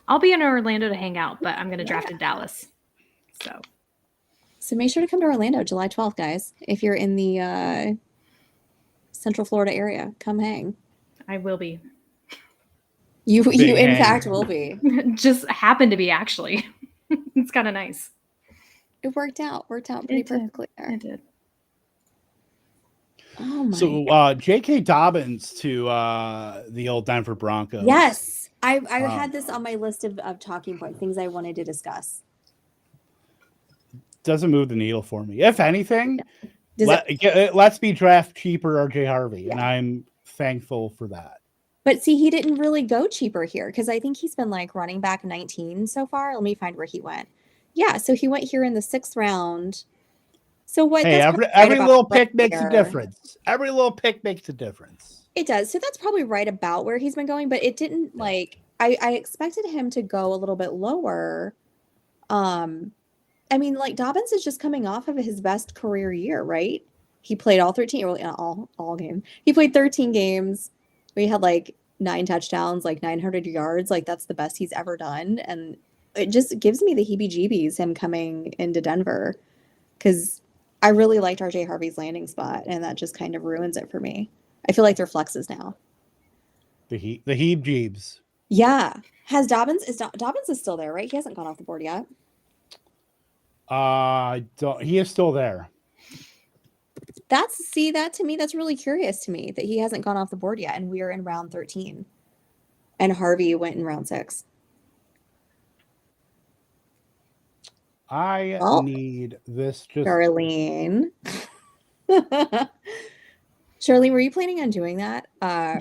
I'll be in Orlando to hang out, but I'm going to draft in Dallas. So make sure to come to Orlando July 12th, guys. If you're in the Central Florida area, come hang. I will be. You in fact will be. Just happened to be, actually. It's kind of nice. It worked out pretty perfectly there. It did. Oh my. So J.K. Dobbins to the old Denver Broncos. Yes. I had this on my list of talking points, things I wanted to discuss. Doesn't move the needle for me. If anything, let's be draft cheaper RJ Harvey, and I'm thankful for that. But see, he didn't really go cheaper here, because I think he's been like running back 19 so far. Let me find where he went. Yeah, so he went here in the 6th round. So what? Hey, every little pick makes a difference. Every little pick makes a difference. It does. So that's probably right about where he's been going, but it didn't like. I expected him to go a little bit lower. I mean, like Dobbins is just coming off of his best career year, right? He played all 13, or all games. He played 13 games. We had like 9 touchdowns, like 900 yards. Like that's the best he's ever done, and it just gives me the heebie-jeebies him coming into Denver, because I really liked RJ Harvey's landing spot, and that just kind of ruins it for me. I feel like they're flexes now. The heebie-jeebs. Yeah. Dobbins is still there, right? He hasn't gone off the board yet. He is still there. That to me, that's really curious to me that he hasn't gone off the board yet, and we're in round 13, and Harvey went in round 6. I need this. Charlene. Charlene, were you planning on doing that,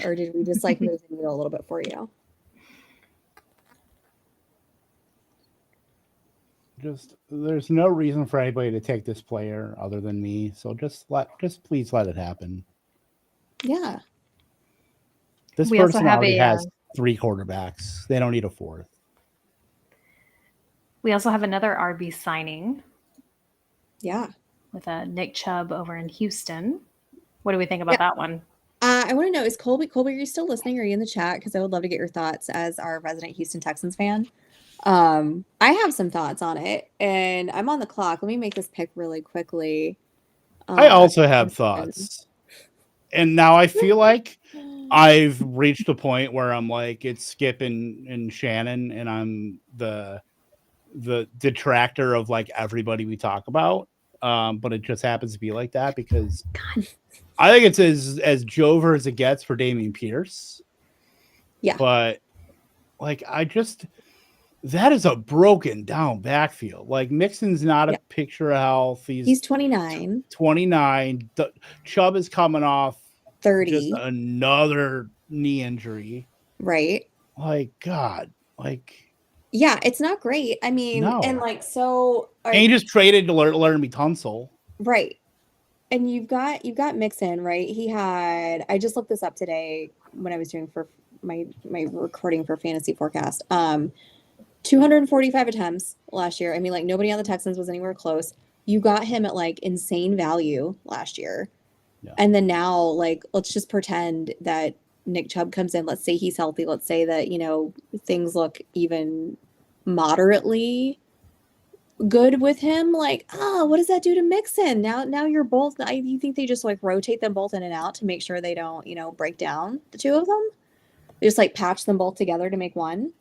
or did we just like move the needle a little bit for you? There's no reason for anybody to take this player other than me. So just please let it happen. Yeah. This person already has 3 quarterbacks. They don't need a 4th. We also have another RB signing. Yeah. With Nick Chubb over in Houston. What do we think about that one? I want to know, is Colby, are you still listening? Are you in the chat? Because I would love to get your thoughts as our resident Houston Texans fan. I have some thoughts on it, and I'm on the clock. Let me make this pick really quickly. I also have thoughts. And now I feel like I've reached a point where I'm like, it's Skip and Shannon, and I'm the detractor of like everybody we talk about. But it just happens to be like that because I think it's as Jover as it gets for Dameon Pierce. Yeah. But like that is a broken down backfield. Like Mixon's not a picture of health. He's 29. 29. Chubb is coming off 30. Just another knee injury. Right. Like God. Like yeah, it's not great. I mean, and like so. And you just traded to Laramie Tunsil. Right. And you've got Mixon, right? He had. I just looked this up today when I was doing for my recording for Fantasy Forecast. 245 attempts last year. I mean, like nobody on the Texans was anywhere close. You got him at like insane value last year. Yeah. And then now, like, let's just pretend that Nick Chubb comes in. Let's say he's healthy. Let's say that, things look even moderately good with him. Like, what does that do to Mixon? Now you're both, you think they just like rotate them both in and out to make sure they don't, break down the two of them? They just like patch them both together to make one?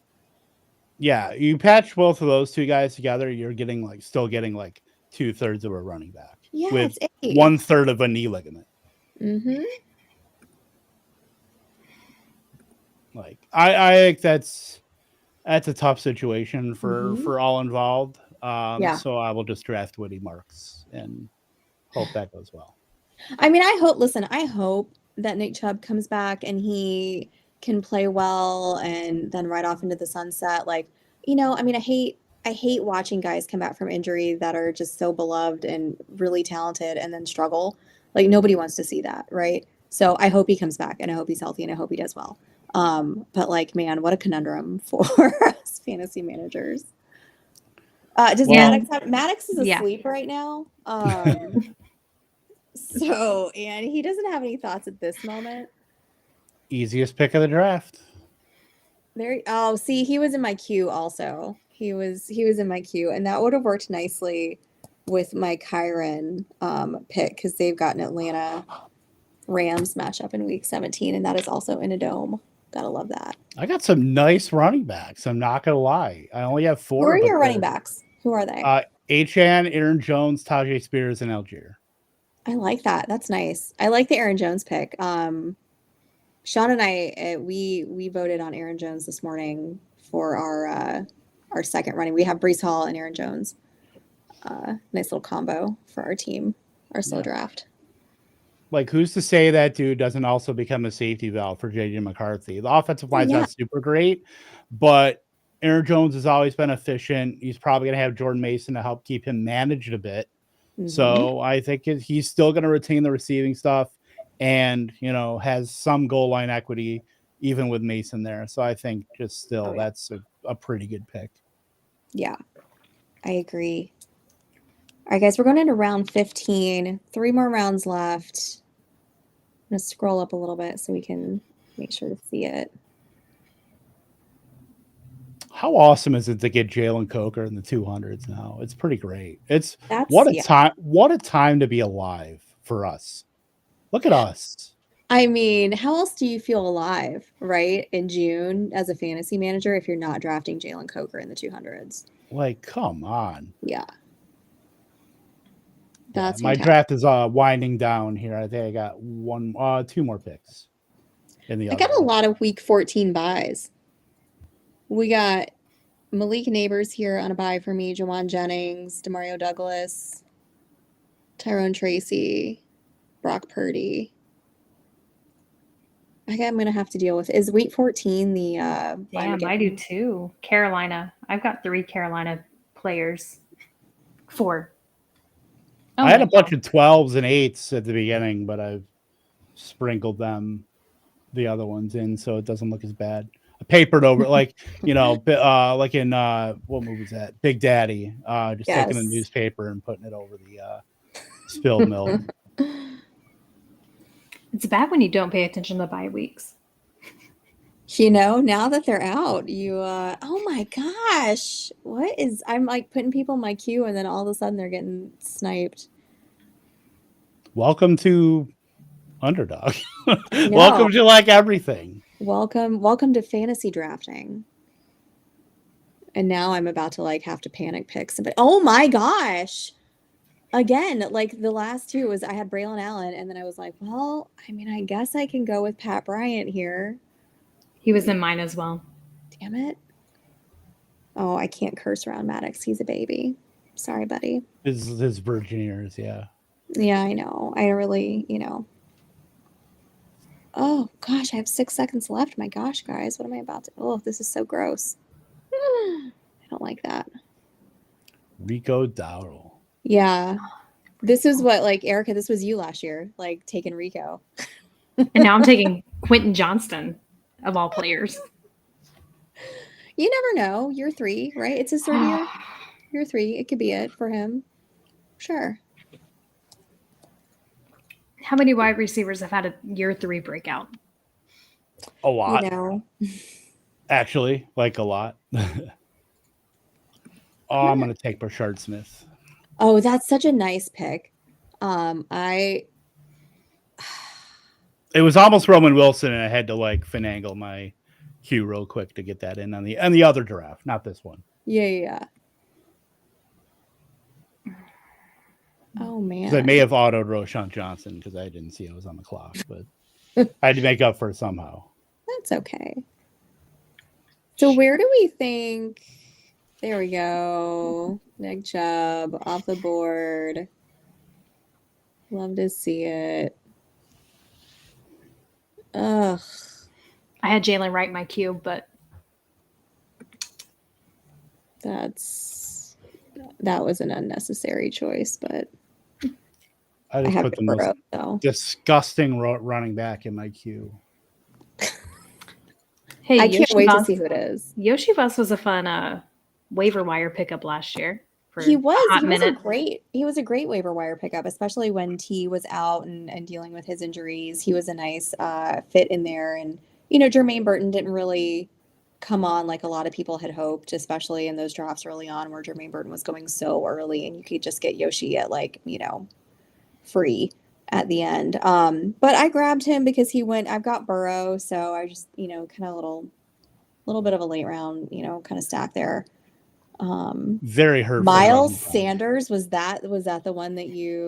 Yeah, you patch both of those two guys together, you're still getting 2/3 of a running back. Yeah, with it's icky. 1/3 of a knee ligament. Mm-hmm. I think that's a tough situation for all involved. So I will just draft Woody Marks and hope that goes well. I mean, I hope that Nick Chubb comes back and he can play well and then right off into the sunset. I mean, I hate watching guys come back from injury that are just so beloved and really talented and then struggle. Like, nobody wants to see that, right? So I hope he comes back and I hope he's healthy and I hope he does well. But man, what a conundrum for us fantasy managers. Does Maddox is asleep right now? So, and he doesn't have any thoughts at this moment. Easiest pick of the draft. See, he was in my queue also. He was in my queue, and that would have worked nicely with my Kyron pick because they've got an Atlanta Rams matchup in week 17, and that is also in a dome. Gotta love that. I got some nice running backs. I'm not gonna lie. I only have 4. Who are your running backs? Who are they? Achan, Aaron Jones, Tajay Spears, and Algier. I like that. That's nice. I like the Aaron Jones pick. Sean and I, we voted on Aaron Jones this morning for our second running. We have Breece Hall and Aaron Jones. Nice little combo for our team, our slow draft. Who's to say that dude doesn't also become a safety valve for JJ McCarthy? The offensive line's not super great, but Aaron Jones has always been efficient. He's probably going to have Jordan Mason to help keep him managed a bit. Mm-hmm. So I think he's still going to retain the receiving stuff and, has some goal line equity even with Mason there. So I think just still that's a pretty good pick. Yeah, I agree. All right, guys, we're going into round 15. 3 more rounds left. I'm going to scroll up a little bit so we can make sure to see it. How awesome is it to get Jalen Coker in the 200s now? It's pretty great. What a time to be alive for us. Look at us. I mean, how else do you feel alive, right, in June as a fantasy manager if you're not drafting Jalen Coker in the 200s? Come on. Yeah. That's my draft is winding down here. I think I got 2 more picks. I got a lot of week 14 buys. We got Malik Neighbors here on a buy for me, Jawan Jennings, Demario Douglas, Tyrone Tracy, Brock Purdy. I think I'm going to have to deal with. Is week 14 the Damn, I do too. Carolina. I've got 3 Carolina players. 4. I had a bunch of 12s and 8s at the beginning, but I've sprinkled the other ones in so it doesn't look as bad. I papered over like in what movie was that? Big Daddy. Just taking the newspaper and putting it over the spilled milk. It's bad when you don't pay attention to the bye weeks. Now that they're out, oh my gosh, I'm like putting people in my queue and then all of a sudden they're getting sniped. Welcome to Underdog. Welcome to everything. Welcome to fantasy drafting. And now I'm about to have to panic pick somebody. Oh my gosh. Again, the last 2 was I had Braylon Allen and then I was like, well, I mean, I guess I can go with Pat Bryant here. He was in mine as well. Damn it. Oh, I can't curse around Maddox. He's a baby. Sorry, buddy. His virgin ears, yeah. Yeah, I know. I really, Oh, gosh, I have 6 seconds left. My gosh, guys, what am I about to... Oh, this is so gross. I don't like that. Rico Dowdle. Yeah. This is what, Erica, this was you last year, taking Rico. And now I'm taking Quentin Johnston, of all players. You never know. Year 3, right? It's his 3rd year. Year 3. It could be it for him. Sure. How many wide receivers have had a year 3 breakout? A lot. You know. Actually, like a lot. I'm going to take Brashard Smith. Oh, that's such a nice pick. It was almost Roman Wilson, and I had to like finagle my queue real quick to get that in on the other draft, not this one. Yeah. Oh man. Because I may have autoed Roshan Johnson because I didn't see it was on the clock, but I had to make up for it somehow. That's okay. So where do we think? There we go. Nick Chubb off the board. Love to see it. Ugh. I had Jalen Wright in my queue, but that was an unnecessary choice, but I just put the most though. disgusting running back in my queue. Hey, I can't wait to see who it is. Yoshi Bus was a fun waiver wire pickup last year. He was a great waiver wire pickup, especially when T was out and dealing with his injuries. He was a nice fit in there. And, Jermaine Burton didn't really come on like a lot of people had hoped, especially in those drafts early on where Jermaine Burton was going so early and you could just get Yoshi at free at the end. But I grabbed him because I've got Burrow. So I just, kind of little bit of a late round, kind of stack there. Very hurtful. Miles Sanders, was that the one that you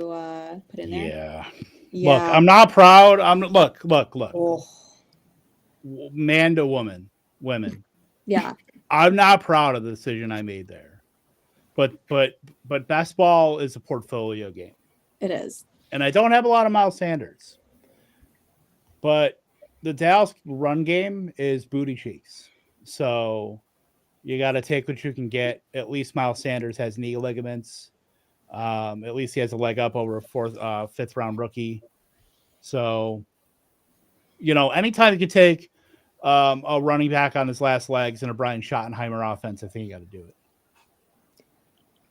put in there? Yeah. Look, I'm not proud. Look. Oh. Man to women. Yeah. I'm not proud of the decision I made there. But best ball is a portfolio game. It is. And I don't have a lot of Miles Sanders. But the Dallas run game is booty cheeks. So you got to take what you can get. At least Miles Sanders has knee ligaments. At least he has a leg up over a fifth round rookie. So, anytime you can take a running back on his last legs in a Brian Schottenheimer offense, I think you got to do it.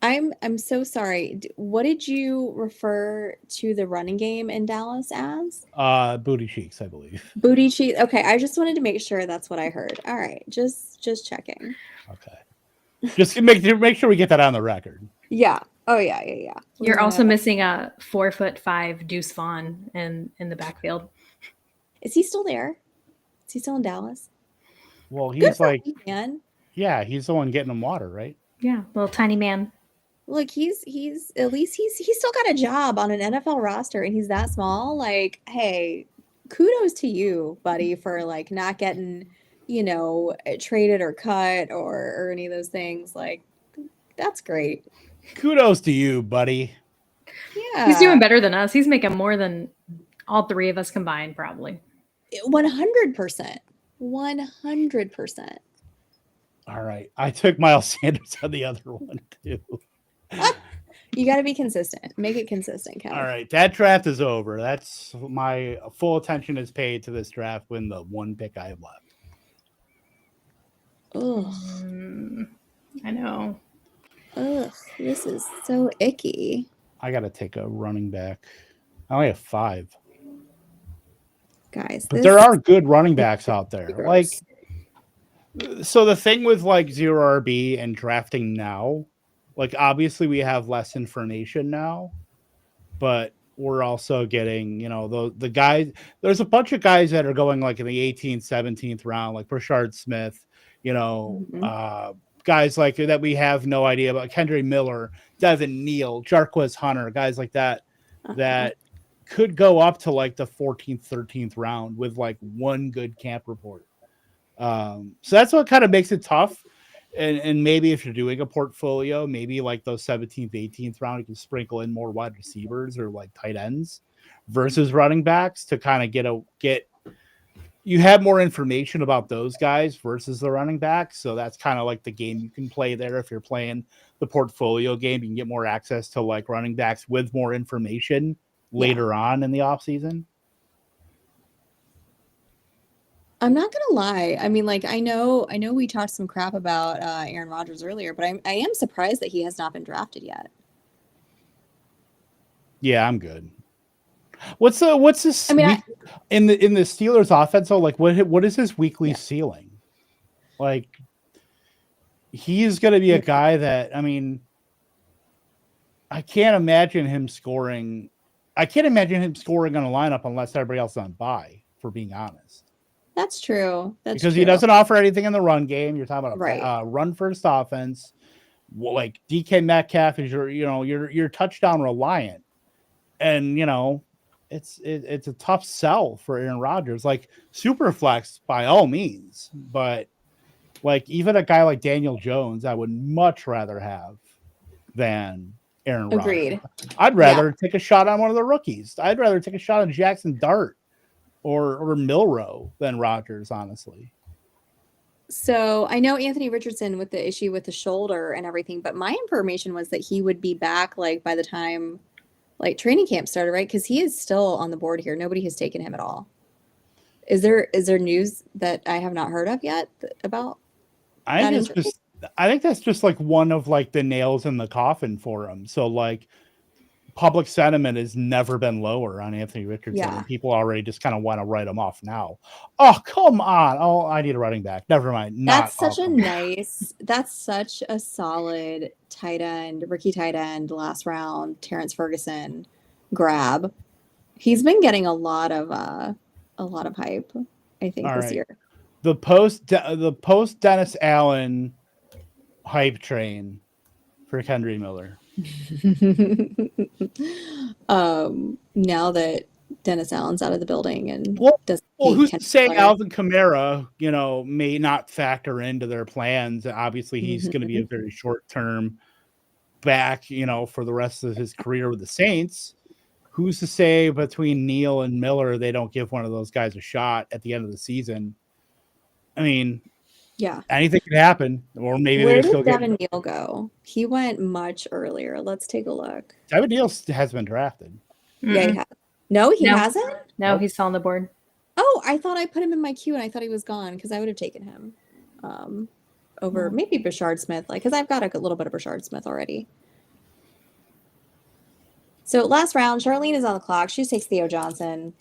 I'm so sorry. What did you refer to the running game in Dallas as? Booty cheeks, I believe. Booty cheeks. Okay, I just wanted to make sure that's what I heard. All right, just checking. Okay. Just make sure we get that on the record. Yeah. Oh yeah. You're also missing a 4'5" Deuce Vaughn in the backfield. Is he still there? Is he still in Dallas? Well, he's man. Yeah, he's the one getting them water, right? Yeah, little tiny man. Look, he's at least he's still got a job on an NFL roster, and he's that small. Like, hey, kudos to you, buddy, for not getting, traded or cut or any of those things. Like, that's great. Kudos to you, buddy. Yeah, he's doing better than us. He's making more than all three of us combined, probably. 100%. 100%. All right, I took Miles Sanders on the other one too. You got to be consistent. Make it consistent, Kevin. All right, that draft is over. That's my full attention is paid to this draft when the one pick I have left. Ugh. I know. Ugh, this is so icky. I got to take a running back. I only have 5. Guys, but there are good running backs out there. Gross. So the thing with zero RB and drafting now, obviously we have less information now, but we're also getting, the guys, there's a bunch of guys that are going in the 18th, 17th round, like Brashard Smith, guys that we have no idea about, Kendra Miller, Devin Neal, Jarquez Hunter, guys like that, that could go up to the 14th, 13th round with one good camp report. So that's what kind of makes it tough. And maybe if you're doing a portfolio, maybe those 17th, 18th round, you can sprinkle in more wide receivers or tight ends versus running backs to kind of get you have more information about those guys versus the running backs. So that's kind of the game you can play there. If you're playing the portfolio game, you can get more access to running backs with more information later on in the off season. I'm not gonna lie. I mean, I know we talked some crap about Aaron Rodgers earlier, but I am surprised that he has not been drafted yet. Yeah, I'm good. What's this? I mean, in the Steelers offense? So like, what is his weekly ceiling? Like, he is going to be a guy that, I mean, I can't imagine him scoring. I can't imagine him scoring on a lineup unless everybody else is on bye. For being honest, that's true. Because he doesn't offer anything in the run game. You're talking about right. Run first offense. Like DK Metcalf is your touchdown reliant, and it's a tough sell for Aaron Rodgers. Like super flex by all means, but like even a guy like Daniel Jones, I would much rather have than Aaron Rodgers. Agreed. I'd rather take a shot on one of the rookies. I'd rather take a shot on Jackson Dart or Milroe than Rodgers, honestly. So I know Anthony Richardson with the issue with the shoulder and everything, but my information was that he would be back like by the time like training camp started, right? Because he is still on the board here. Nobody has taken him at all. Is there news that I have not heard of yet about? I think that's just like one of like the nails in the coffin for him. So like public sentiment has never been lower on Anthony Richardson. And people already just kind of want to write him off now. Oh, come on. Oh, I need a running back. Never mind. That's such a solid tight end, rookie tight end, last round, Terrence Ferguson grab. He's been getting a lot of hype, I think, this year. The post Dennis Allen hype train for Kendry Miller. Now that Dennis Allen's out of the building and who's to say Alvin Kamara, may not factor into their plans. Obviously, he's going to be a very short-term back, for the rest of his career with the Saints. Who's to say between Neal and Miller they don't give one of those guys a shot at the end of the season? I mean, anything could happen, or maybe where did Devin Neal go? He went much earlier. Let's take a look. Devin Neal has been drafted. Yeah, he has. No, he hasn't. No, he's still on the board. Oh, I thought I put him in my queue, and I thought he was gone because I would have taken him over maybe Brashard Smith, because I've got a little bit of Brashard Smith already. So last round, Charlene is on the clock. She just takes Theo Johnson.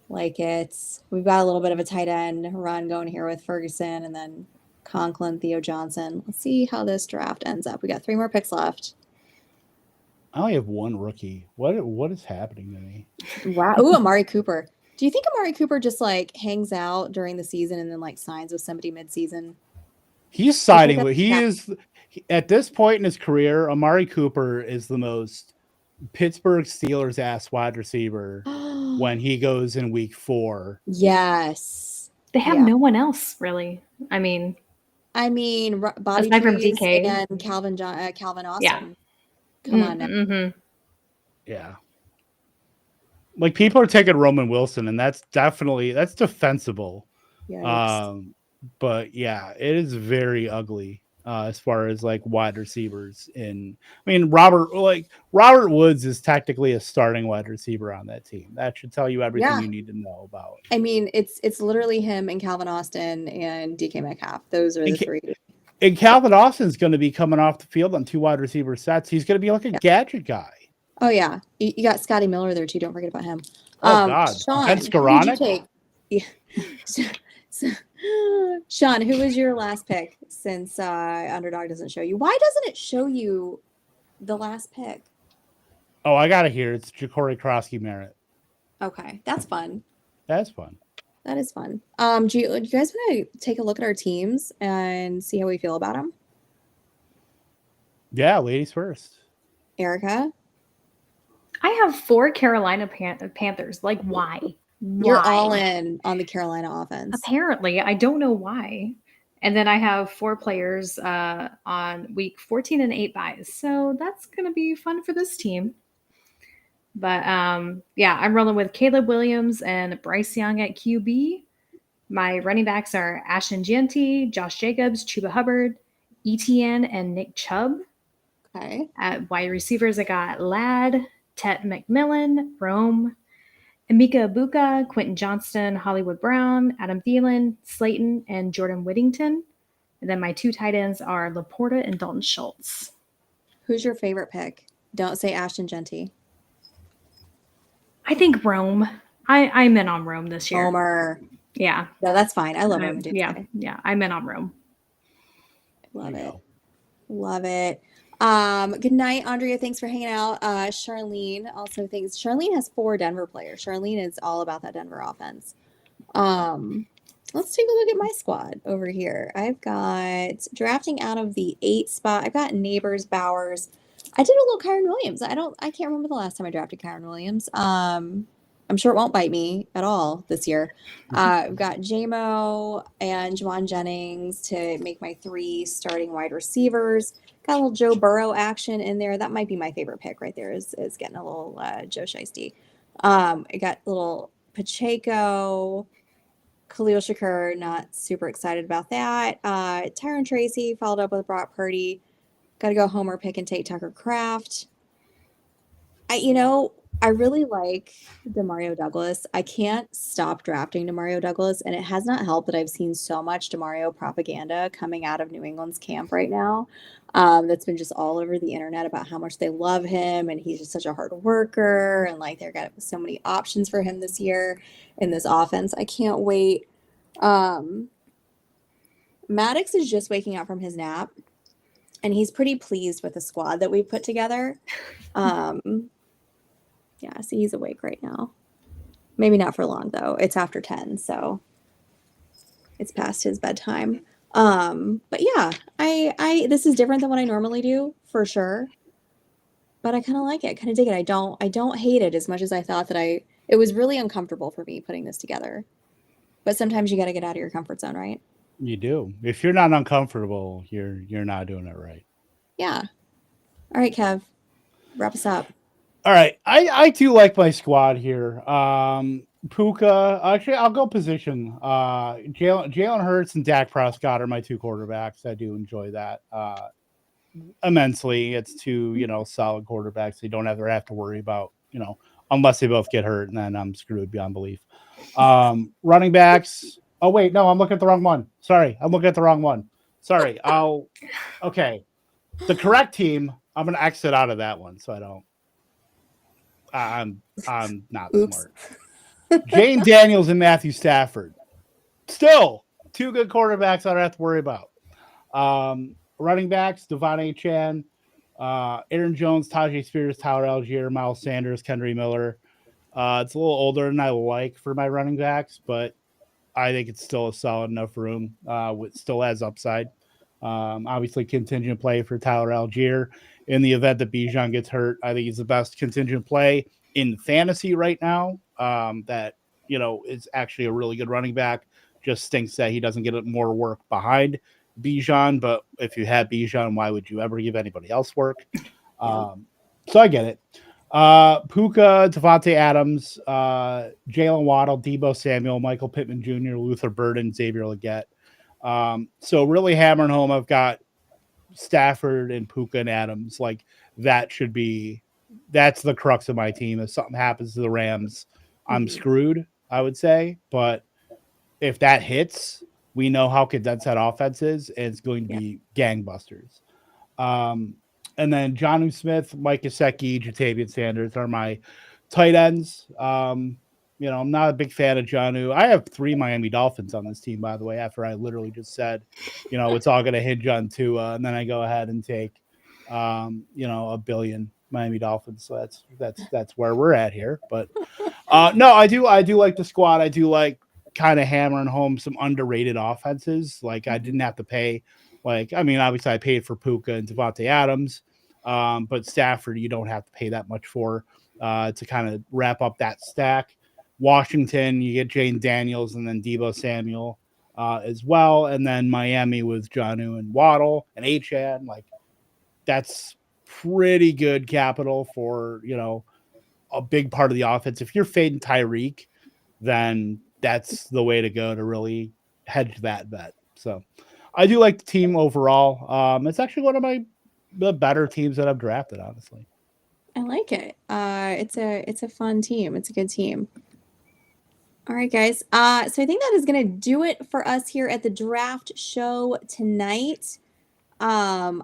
We've got a little bit of a tight end run going here with Ferguson and then Conklin, Theo Johnson. Let's see how this draft ends up. We got 3 more picks left. I only have one rookie. What is happening to me? Wow. Ooh, Amari Cooper. Do you think Amari Cooper just hangs out during the season and then signs with somebody mid-season? He's signing with at this point in his career, Amari Cooper is the most Pittsburgh Steelers ass wide receiver when he goes in week 4. Yes. They have no one else really. I mean Bobby Trees and Calvin Austin. Yeah. Come on now. Mm-hmm. Yeah. People are taking Roman Wilson, and that's defensible. But yeah, it is very ugly as far as wide receivers. Robert Woods is technically a starting wide receiver on that team. That should tell you everything you need to know about. It's literally him and Calvin Austin and DK Metcalf. Those are the 3. And Calvin Austin's going to be coming off the field on 2 wide receiver sets. He's going to be like a gadget guy. Oh yeah, you got Scotty Miller there too. Don't forget about him. Oh God, Sean, Sean, who was your last pick since Underdog doesn't show you? Why doesn't it show you the last pick? Oh, I got it here. It's Ja'Cory Krosky-Merritt. Okay, that's fun. That's fun. That is fun. Do you guys want to take a look at our teams and see how we feel about them? Yeah, ladies first. Erica? I have 4 Carolina Panthers. Why? You're all in on the Carolina offense. Apparently. I don't know why. And then I have 4 players on week 14 and 8 buys. So that's going to be fun for this team. But I'm rolling with Caleb Williams and Bryce Young at QB. My running backs are Ashton Jeanty, Josh Jacobs, Chuba Hubbard, ETN, and Nick Chubb. Okay. At wide receivers, I got Ladd, Tet McMillan, Rome, Emeka Ibuka, Quentin Johnston, Hollywood Brown, Adam Thielen, Slayton, and Jordan Whittington. And then my 2 tight ends are Laporta and Dalton Schultz. Who's your favorite pick? Don't say Ashton Jeanty. I think Rome. I'm in on Rome this year. Homer. Yeah. No, that's fine. I love Rome. Yeah. I'm in on Rome. Love it. Love it. Good night, Andrea. Thanks for hanging out. Charlene also thinks Charlene has 4 Denver players. Charlene is all about that Denver offense. Let's take a look at my squad over here. I've got drafting out of the 8 spot. I've got Neighbors, Bowers. I did a little Kyron Williams. I can't remember the last time I drafted Kyron Williams. I'm sure it won't bite me at all this year. I've got JMO and Juwan Jennings to make my 3 starting wide receivers. Got a little Joe Burrow action in there. That might be my favorite pick right there is getting a little Joe Shiesty. I got little Pacheco, Khalil Shakur, not super excited about that. Tyron Tracy followed up with Brock Purdy. Got to go Homer pick and take Tucker Kraft. I really like Demario Douglas. I can't stop drafting Demario Douglas, and it has not helped that I've seen so much Demario propaganda coming out of New England's camp right now. That's been just all over the internet about how much they love him, and he's just such a hard worker, and like they've got so many options for him this year in this offense. I can't wait. Maddox is just waking up from his nap, and he's pretty pleased with the squad that we put together. Yeah, so he's awake right now. Maybe not for long though. It's after 10, so it's past his bedtime. But yeah, I this is different than what I normally do for sure. But I kind of like it. I kind of dig it. I don't hate it as much as I thought that it was really uncomfortable for me putting this together. But sometimes you got to get out of your comfort zone, right? You do. If you're not uncomfortable, you're not doing it right. Yeah. All right, Kev. Wrap us up. All right. I do like my squad here. Puka. Actually, I'll go position. Jalen Hurts and Dak Prescott are my 2 quarterbacks. I do enjoy that immensely. It's 2, solid quarterbacks. They don't ever have to worry about, unless they both get hurt, and then I'm screwed beyond belief. Running backs. Oh, wait. No, I'm looking at the wrong one. Sorry. I'm looking at the wrong one. Sorry. Okay. The correct team, I'm going to exit out of that one so I don't. I'm not smart. Jane Daniels and Matthew Stafford. Still 2 good quarterbacks I don't have to worry about. Running backs, Devon Achane, Aaron Jones, Tajay Spears, Tyler Algier, Miles Sanders, Kendry Miller. It's a little older than I like for my running backs, but I think it's still a solid enough room. Still has upside. Obviously, contingent play for Tyler Algier. In the event that Bijan gets hurt, I think he's the best contingent play in fantasy right now. That is actually a really good running back. Just stinks that he doesn't get more work behind Bijan. But if you had Bijan, why would you ever give anybody else work? So I get it. Puka, Devontae Adams, Jalen Waddle, Deebo Samuel, Michael Pittman Jr., Luther Burden, Xavier Legette. So really hammering home, I've got Stafford and Puka and Adams. Like that's the crux of my team. If something happens to the Rams, I'm screwed, I would say. But if that hits, we know how condensed that offense is, and it's going to be gangbusters. And then Jonnu Smith, Mike Gesicki, Jatavian Sanders are my tight ends. I'm not a big fan of Jonnu. I have 3 Miami Dolphins on this team, by the way, after I literally just said, it's all going to hinge on Tua. And then I go ahead and take, a billion Miami Dolphins. So that's where we're at here. But no, I do like the squad. I do like kind of hammering home some underrated offenses. Like I didn't have to pay. Obviously I paid for Puka and Devontae Adams, but Stafford, you don't have to pay that much for to kind of wrap up that stack. Washington, you get Jane Daniels and then Deebo Samuel as well. And then Miami with Jonnu and Waddle and Achane. Like that's pretty good capital for, a big part of the offense. If you're fading Tyreek, then that's the way to go to really hedge that bet. So I do like the team overall. It's actually one of the better teams that I've drafted, honestly. I like it. It's a fun team. It's a good team. All right, guys. So I think that is going to do it for us here at the draft show tonight. I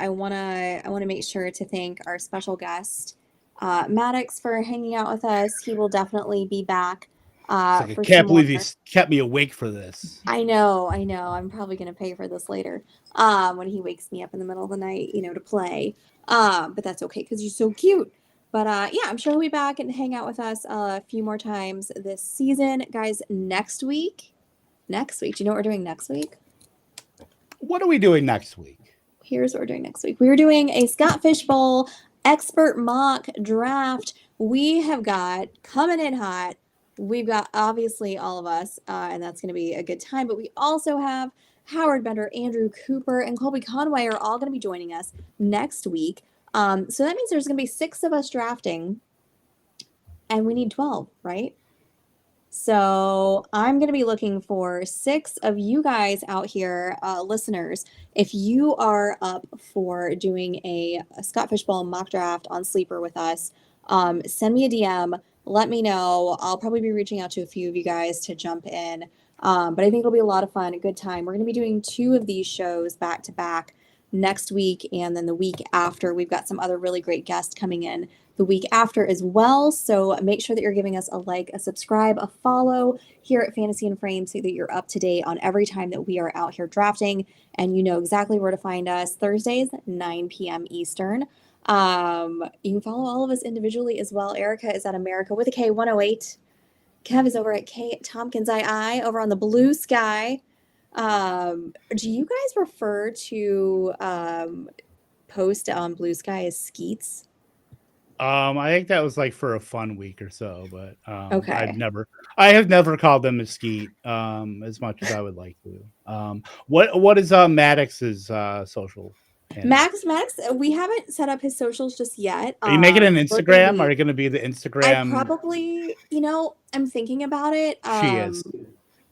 want to make sure to thank our special guest, Maddox for hanging out with us. He will definitely be back. I can't believe he's kept me awake for this. I know. I'm probably going to pay for this later when he wakes me up in the middle of the night, to play. But that's okay because you're so cute. But yeah, I'm sure he'll be back and hang out with us a few more times this season. Guys, next week, do you know what we're doing next week? What are we doing next week? Here's what we're doing next week. We're doing a Scott Fish Bowl expert mock draft. We have got coming in hot. We've got obviously all of us, and that's going to be a good time. But we also have Howard Bender, Andrew Cooper, and Colby Conway are all going to be joining us next week. So that means there's going to be 6 of us drafting, and we need 12, right? So I'm going to be looking for 6 of you guys out here, listeners. If you are up for doing a Scott Fish Bowl mock draft on Sleeper with us, send me a DM. Let me know. I'll probably be reaching out to a few of you guys to jump in. But I think it'll be a lot of fun, a good time. We're going to be doing 2 of these shows back to back next week, and then the week after. We've got some other really great guests coming in the week after as well. So make sure that you're giving us a like, a subscribe, a follow here at Fantasy and Frame so that you're up to date on every time that we are out here drafting, and you know exactly where to find us. Thursdays, 9 p.m. Eastern. You can follow all of us individually as well. Erica is at America with a K 108. Kev is over at K Tompkins II over on the Blue Sky. Do you guys prefer to post on Blue Sky as Skeets? I think that was like for a fun week or so, but okay. I have never called them Mesquite as much as I would like to. What is Maddox's social? Max, we haven't set up his socials just yet. Are you making an Instagram? Are you going to be the Instagram? I probably, I'm thinking about it. She is.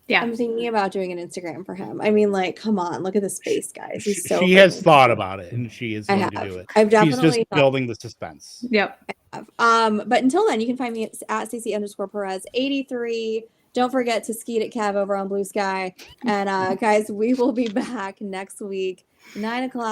Yeah. I'm thinking about doing an Instagram for him. I mean, like, come on, look at this face, guys. He's so she has thought about it, and she is going to do it. I've definitely She's just building the suspense. Yep. But until then, you can find me at CC_Perez83. Don't forget to skeet at Cav over on Blue Sky. And guys, we will be back next week, 9 o'clock.